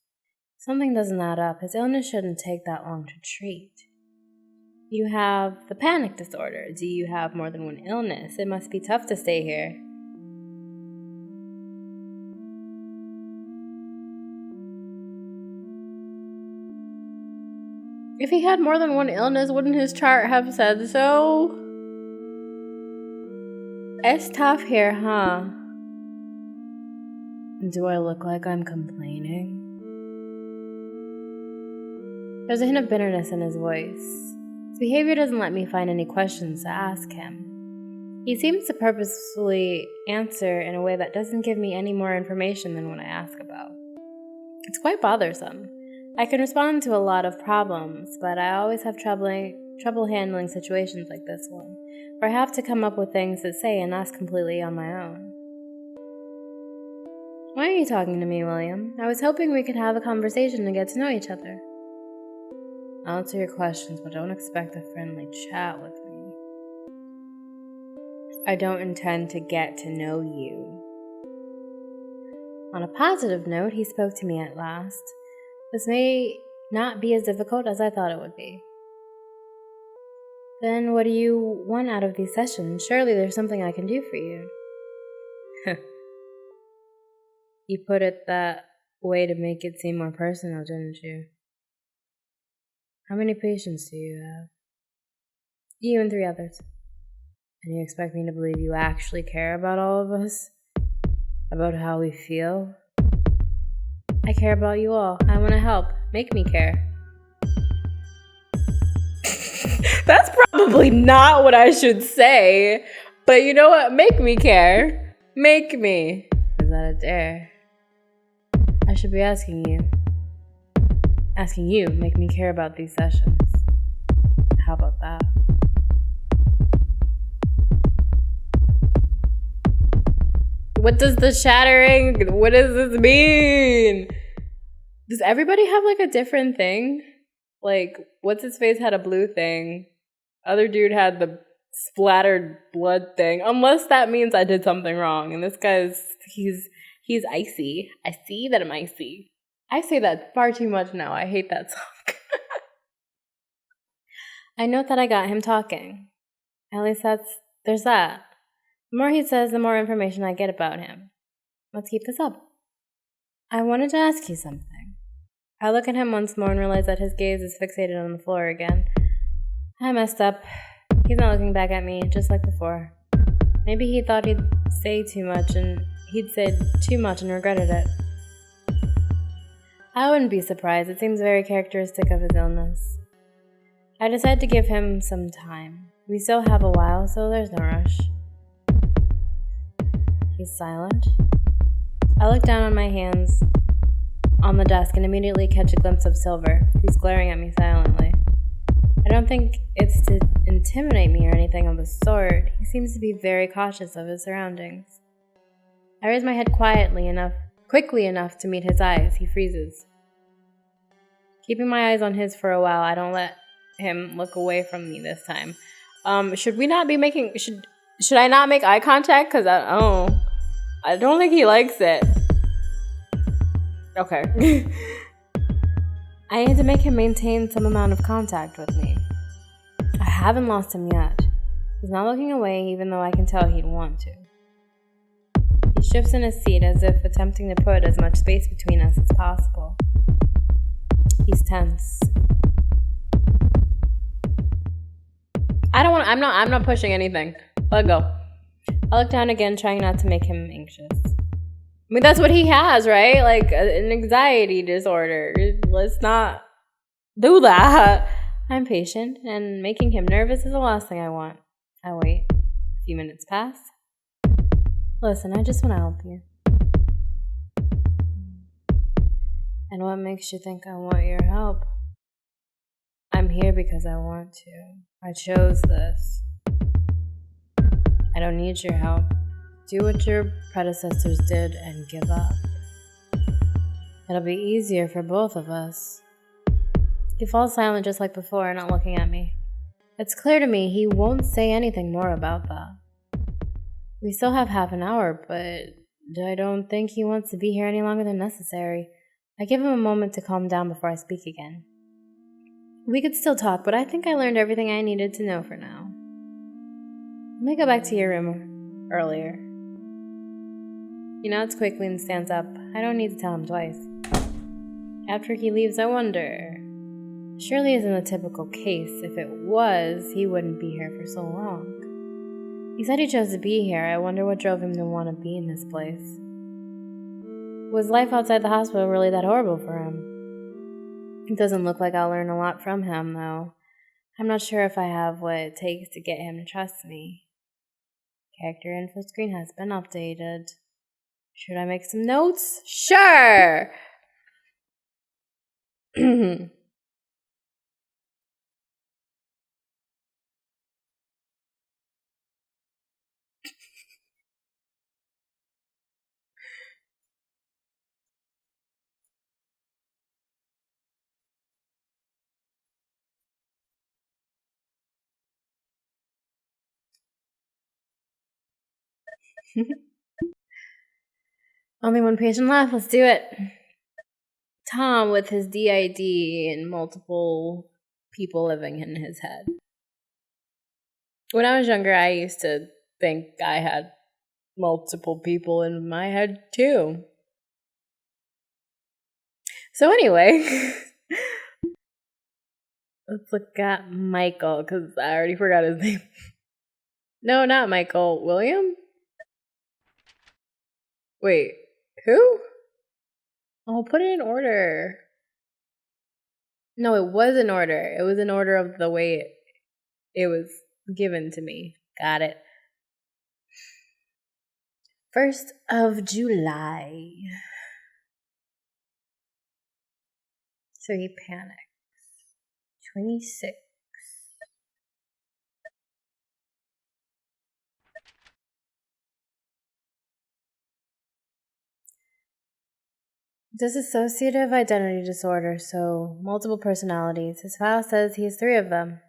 Something doesn't add up. His illness shouldn't take that long to treat. You have the panic disorder. Do you have more than one illness? It must be tough to stay here. If he had more than one illness, wouldn't his chart have said so? It's tough here, huh? Do I look like I'm complaining? There's a hint of bitterness in his voice. His behavior doesn't let me find any questions to ask him. He seems to purposefully answer in a way that doesn't give me any more information than what I ask about. It's quite bothersome. I can respond to a lot of problems, but I always have trouble handling situations like this one, where I have to come up with things to say and ask completely on my own. Why are you talking to me, William? I was hoping we could have a conversation and get to know each other. I'll answer your questions, but don't expect a friendly chat with me. I don't intend to get to know you. On a positive note, he spoke to me at last. This may not be as difficult as I thought it would be. Then what do you want out of these sessions? Surely there's something I can do for you. You put it that way to make it seem more personal, didn't you? How many patients do you have? You and 3 others. And you expect me to believe you actually care about all of us? About how we feel? I care about you all. I want to help. Make me care. That's probably not what I should say. But you know what? Make me care. Make me. Is that a dare? I should be asking you. Asking you, make me care about these sessions. How about that? What does the shattering, what does this mean? Does everybody have like a different thing? Like, what's his face had a blue thing. Other dude had the splattered blood thing. Unless that means I did something wrong. And this guy's, he's icy. I see that I'm icy. I say that far too much now. I hate that song. I note that I got him talking. At least there's that. The more he says, the more information I get about him. Let's keep this up. I wanted to ask you something. I look at him once more and realize that his gaze is fixated on the floor again. I messed up. He's not looking back at me, just like before. Maybe he thought he'd said too much and regretted it. I wouldn't be surprised. It seems very characteristic of his illness. I decided to give him some time. We still have a while, so there's no rush. He's silent. I look down on my hands on the desk and immediately catch a glimpse of Silver. He's glaring at me silently. I don't think it's to intimidate me or anything of the sort. He seems to be very cautious of his surroundings. I raise my head quickly enough to meet his eyes. He freezes. Keeping my eyes on his for a while, I don't let him look away from me this time. Should we not be making... Should I not make eye contact? Because I don't think he likes it. Okay. I need to make him maintain some amount of contact with me. I haven't lost him yet. He's not looking away, even though I can tell he'd want to. He shifts in his seat as if attempting to put as much space between us as possible. He's tense. I'm not pushing anything. Let go. I look down again, trying not to make him anxious. I mean, that's what he has, right? Like, an anxiety disorder. Let's not do that. I'm patient, and making him nervous is the last thing I want. I wait. A few minutes pass. Listen, I just want to help you. And what makes you think I want your help? I'm here because I want to. I chose this. I don't need your help. Do what your predecessors did and give up. It'll be easier for both of us. He falls silent just like before, not looking at me. It's clear to me he won't say anything more about that. We still have half an hour, but I don't think he wants to be here any longer than necessary. I give him a moment to calm down before I speak again. We could still talk, but I think I learned everything I needed to know for now. Let me go back to your room earlier. He nods quickly and stands up. I don't need to tell him twice. After he leaves, I wonder. Surely isn't a typical case. If it was, he wouldn't be here for so long. He said he chose to be here. I wonder what drove him to want to be in this place. Was life outside the hospital really that horrible for him? It doesn't look like I'll learn a lot from him, though. I'm not sure if I have what it takes to get him to trust me. Character info screen has been updated. Should I make some notes? Sure! Only one patient left. Let's do it. Tom with his DID and multiple people living in his head. When I was younger, I used to think I had multiple people in my head too. So anyway, let's look at Michael, because I already forgot his name. No, not Michael. William? Wait, who? I'll put it in order. No, it was in order. It was in order of the way it was given to me. Got it. 1st of July. So he panics. 26. Dissociative identity disorder, so multiple personalities. His file says he has 3 of them.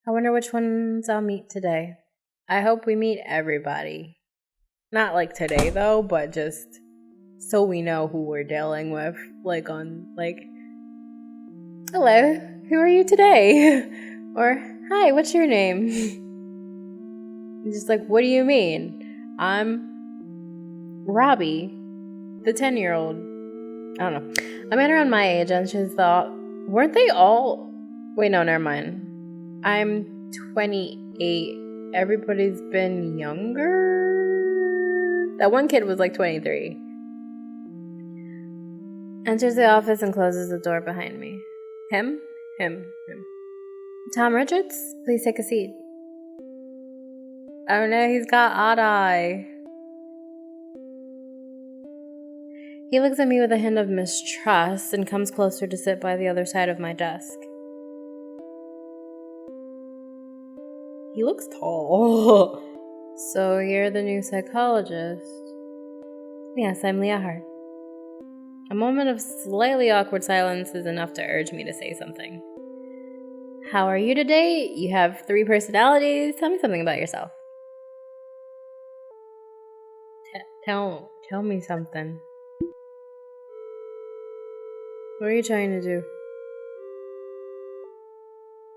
I wonder which ones I'll meet today. I hope we meet everybody. Not like today though, but just so we know who we're dealing with. Hello, who are you today? Or, hi, what's your name? Just like, what do you mean? I'm Robbie, the 10-year-old. I don't know. I met around my age and she thought, weren't they all... Wait, no, never mind. I'm 28. Everybody's been younger? That one kid was like 23. Enters the office and closes the door behind me. Him. Tom Richards, please take a seat. Oh no, he's got odd eye. He looks at me with a hint of mistrust and comes closer to sit by the other side of my desk. He looks tall. So you're the new psychologist? Yes, I'm Lehxra. A moment of slightly awkward silence is enough to urge me to say something. How are you today? You have 3 personalities. Tell me something about yourself. Tell me something. What are you trying to do?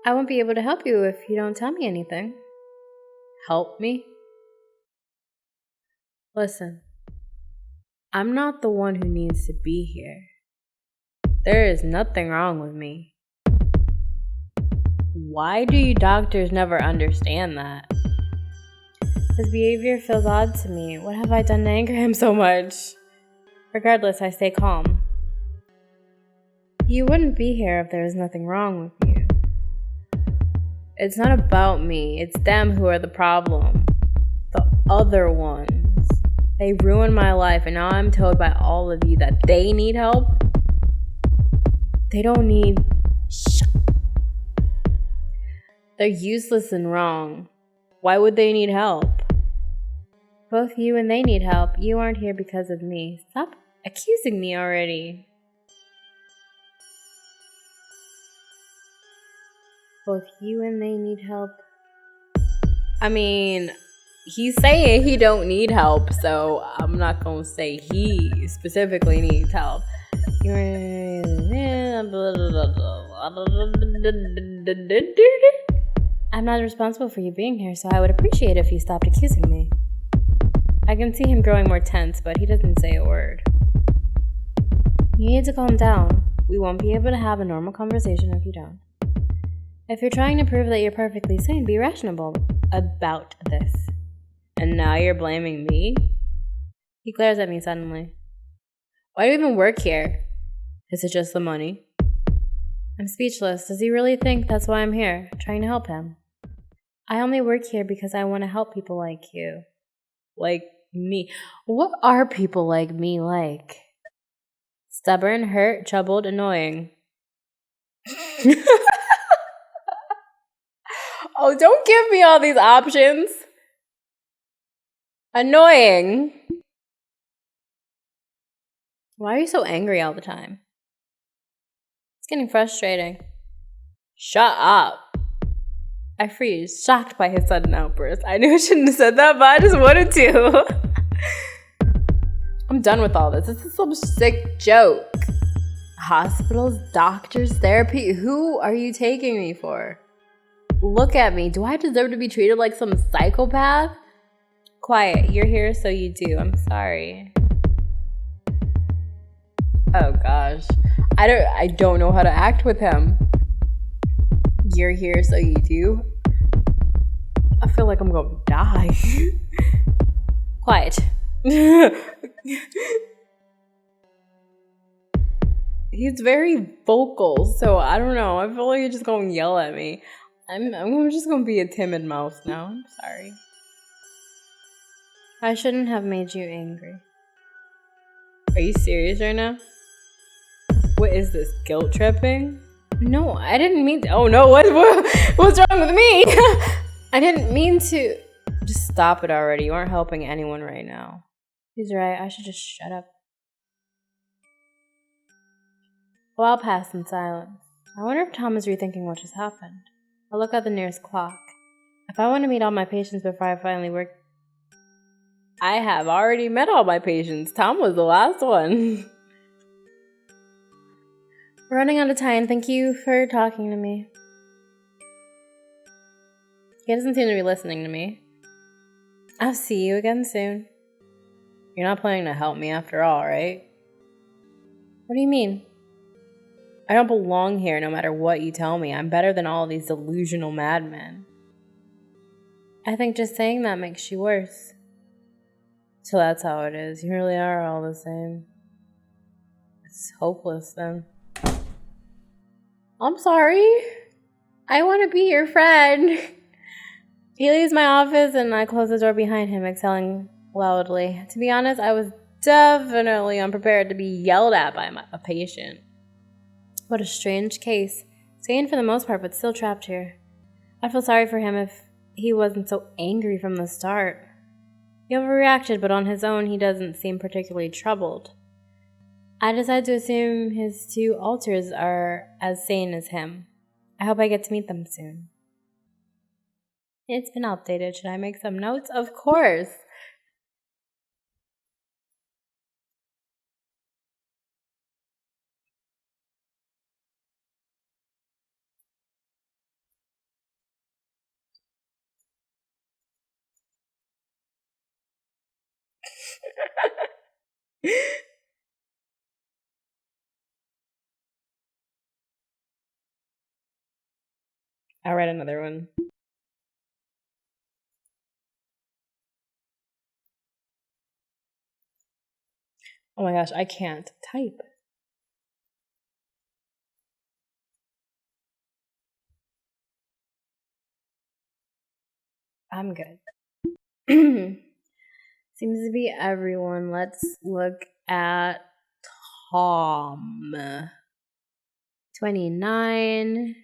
I won't be able to help you if you don't tell me anything. Help me? Listen, I'm not the one who needs to be here. There is nothing wrong with me. Why do you doctors never understand that? His behavior feels odd to me. What have I done to anger him so much? Regardless, I stay calm. You wouldn't be here if there was nothing wrong with you. It's not about me. It's them who are the problem. The other ones. They ruined my life, and now I'm told by all of you that they need help. They don't need... They're useless and wrong. Why would they need help? Both you and they need help. You aren't here because of me. Stop accusing me already. Both you and they need help. I mean, he's saying he don't need help, so I'm not gonna say he specifically needs help. I'm not responsible for you being here, so I would appreciate if you stopped accusing me. I can see him growing more tense, but he doesn't say a word. You need to calm down. We won't be able to have a normal conversation if you don't. If you're trying to prove that you're perfectly sane, be rational about this. And now you're blaming me? He glares at me suddenly. Why do you even work here? Is it just the money? I'm speechless. Does he really think that's why I'm here, trying to help him? I only work here because I want to help people like you. Like me. What are people like me like? Stubborn, hurt, troubled, annoying. Oh, don't give me all these options. Annoying. Why are you so angry all the time? It's getting frustrating. Shut up. I freeze, shocked by his sudden outburst. I knew I shouldn't have said that, but I just wanted to. I'm done with all this. This is some sick joke. Hospitals, doctors, therapy. Who are you taking me for? Look at me. Do I deserve to be treated like some psychopath? Quiet. You're here, so you do. I'm sorry. Oh gosh. I don't know how to act with him. You're here, so you do. I feel like I'm gonna die. Quiet. He's very vocal, so I don't know. I feel like he's just gonna yell at me. I'm just gonna be a timid mouse now. I'm sorry. I shouldn't have made you angry. Are you serious right now? What is this, guilt tripping? No, I didn't mean to. Oh no, what's wrong with me? I didn't mean to. Just stop it already. You aren't helping anyone right now. He's right. I should just shut up. A while passed in silence. I wonder if Tom is rethinking what just happened. I look at the nearest clock. If I want to meet all my patients before I finally work... I have already met all my patients. Tom was the last one. We're running out of time. Thank you for talking to me. He doesn't seem to be listening to me. I'll see you again soon. You're not planning to help me after all, right? What do you mean? I don't belong here no matter what you tell me. I'm better than all these delusional madmen. I think just saying that makes you worse. So that's how it is. You really are all the same. It's hopeless then. I'm sorry. I want to be your friend. He leaves my office and I close the door behind him, exhaling loudly. To be honest, I was definitely unprepared to be yelled at by a patient. What a strange case. Sane for the most part, but still trapped here. I feel sorry for him if he wasn't so angry from the start. He overreacted, but on his own, he doesn't seem particularly troubled. I decided to assume his two alters are as sane as him. I hope I get to meet them soon. It's been updated. Should I make some notes? Of course! I'll write another one. Oh my gosh, I can't type. I'm good. Seems to be everyone. Let's look at Tom. 29.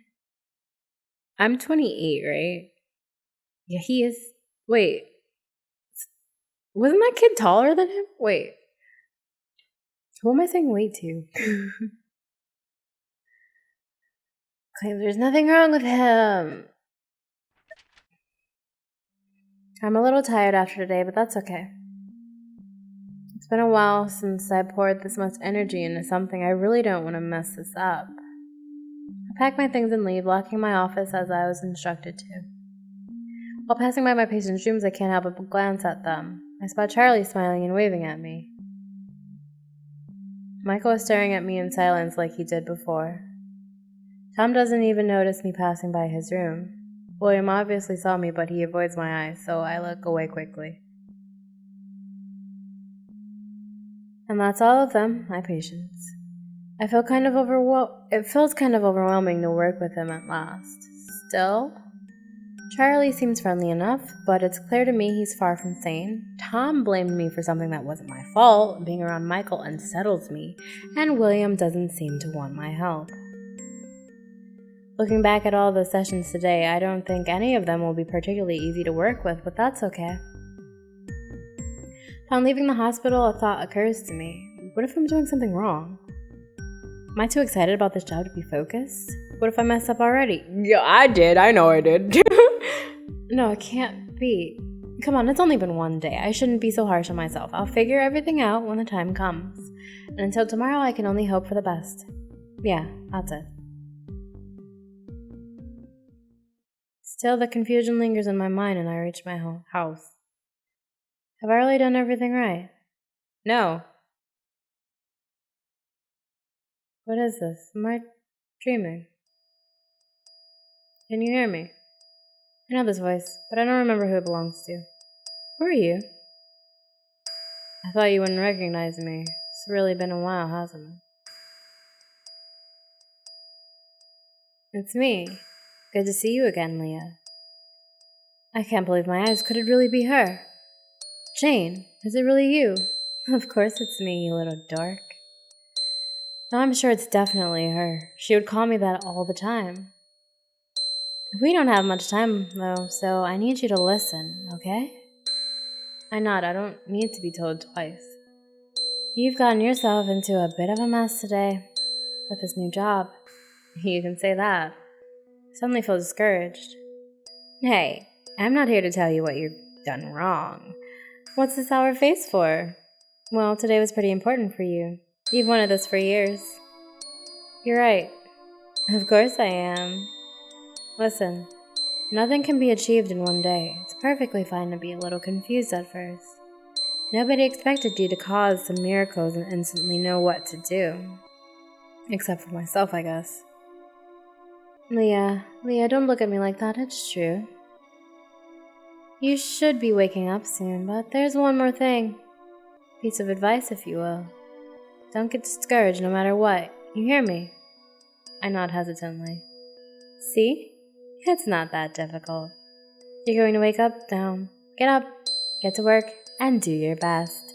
I'm 28, right? Yeah, he is. Wait. Wasn't that kid taller than him? Wait. Who am I saying wait to? Claims there's nothing wrong with him. I'm a little tired after today, but that's okay. It's been a while since I poured this much energy into something. I really don't want to mess this up. I pack my things and leave, locking my office as I was instructed to. While passing by my patients' rooms, I can't help but glance at them. I spot Charlie smiling and waving at me. Michael is staring at me in silence like he did before. Tom doesn't even notice me passing by his room. William obviously saw me, but he avoids my eyes, so I look away quickly. And that's all of them, my patients. It feels kind of overwhelming to work with him at last. Still, Charlie seems friendly enough, but it's clear to me he's far from sane. Tom blamed me for something that wasn't my fault. Being around Michael unsettles me, and William doesn't seem to want my help. Looking back at all the sessions today, I don't think any of them will be particularly easy to work with, but that's okay. Upon leaving the hospital, a thought occurs to me. What if I'm doing something wrong? Am I too excited about this job to be focused? What if I mess up already? Yeah, I did. I know I did. No, it can't be. Come on, it's only been one day. I shouldn't be so harsh on myself. I'll figure everything out when the time comes. And until tomorrow, I can only hope for the best. Yeah, that's it. Still, the confusion lingers in my mind and I reach my house. Have I really done everything right? No. What is this? Am I dreaming? Can you hear me? I know this voice, but I don't remember who it belongs to. Who are you? I thought you wouldn't recognize me. It's really been a while, hasn't it? It's me. Good to see you again, Leah. I can't believe my eyes. Could it really be her? Jane, is it really you? Of course it's me, you little dork. No, I'm sure it's definitely her. She would call me that all the time. We don't have much time, though, so I need you to listen, okay? I nod. I don't need to be told twice. You've gotten yourself into a bit of a mess today with this new job. You can say that. I suddenly feel discouraged. Hey, I'm not here to tell you what you've done wrong. What's the sour face for? Well, today was pretty important for you. You've wanted this for years. You're right. Of course I am. Listen, nothing can be achieved in one day. It's perfectly fine to be a little confused at first. Nobody expected you to cause some miracles and instantly know what to do. Except for myself, I guess. Leah, don't look at me like that. It's true. You should be waking up soon, but there's one more thing. Piece of advice, if you will. Don't get discouraged no matter what. You hear me? I nod hesitantly. See? It's not that difficult. You're going to wake up now. Get up, get to work, and do your best.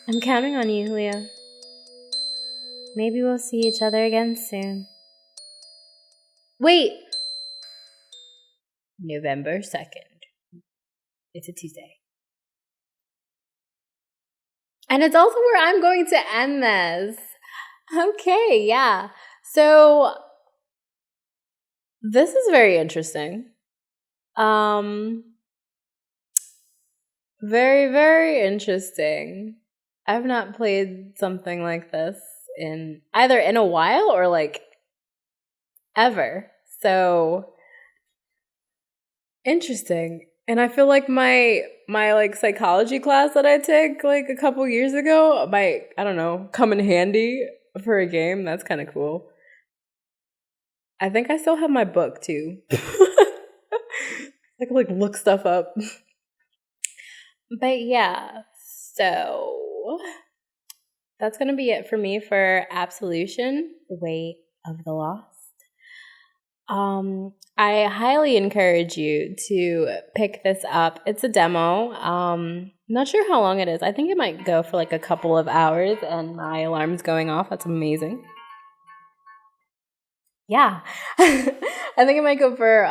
I'm counting on you, Leah. Maybe we'll see each other again soon. Wait! November 2nd. It's a Tuesday. And it's also where I'm going to end this. Okay, yeah. So this is very interesting. Very, very interesting. I've not played something like this in either in a while or like ever. So interesting. And I feel like my like psychology class that I took like a couple years ago might, I don't know, come in handy for a game. That's kind of cool. I think I still have my book too. I can like look stuff up. But yeah, so that's gonna be it for me for Absolution, Weight of the Lost. I highly encourage you to pick this up. It's a demo. Not sure how long it is. I think it might go for like a couple of hours, and my alarm's going off. That's amazing. Yeah. I think it might go for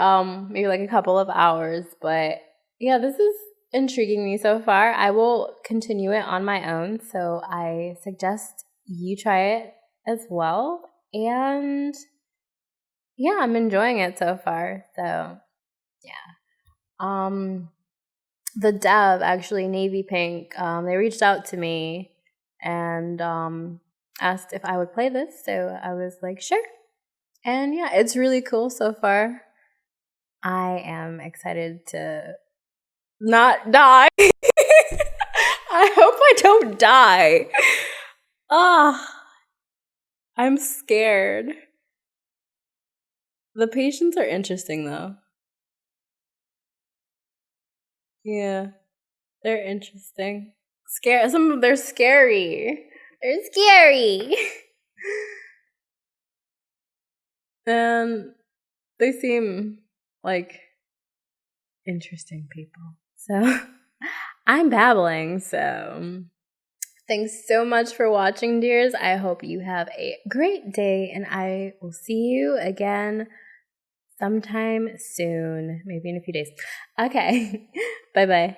maybe like a couple of hours, but yeah, this is intriguing me so far. I will continue it on my own, so I suggest you try it as well. And yeah, I'm enjoying it so far. So yeah. The dev, actually, Navypink, they reached out to me and asked if I would play this. So I was like, sure. And yeah, it's really cool so far. I am excited to not die. I hope I don't die. I'm scared. The patients are interesting though. Yeah, they're interesting. Some of them, they're scary. They're scary. And they seem like interesting people. So I'm babbling. So thanks so much for watching, dears. I hope you have a great day, and I will see you again sometime soon, maybe in a few days. Okay. Bye-bye.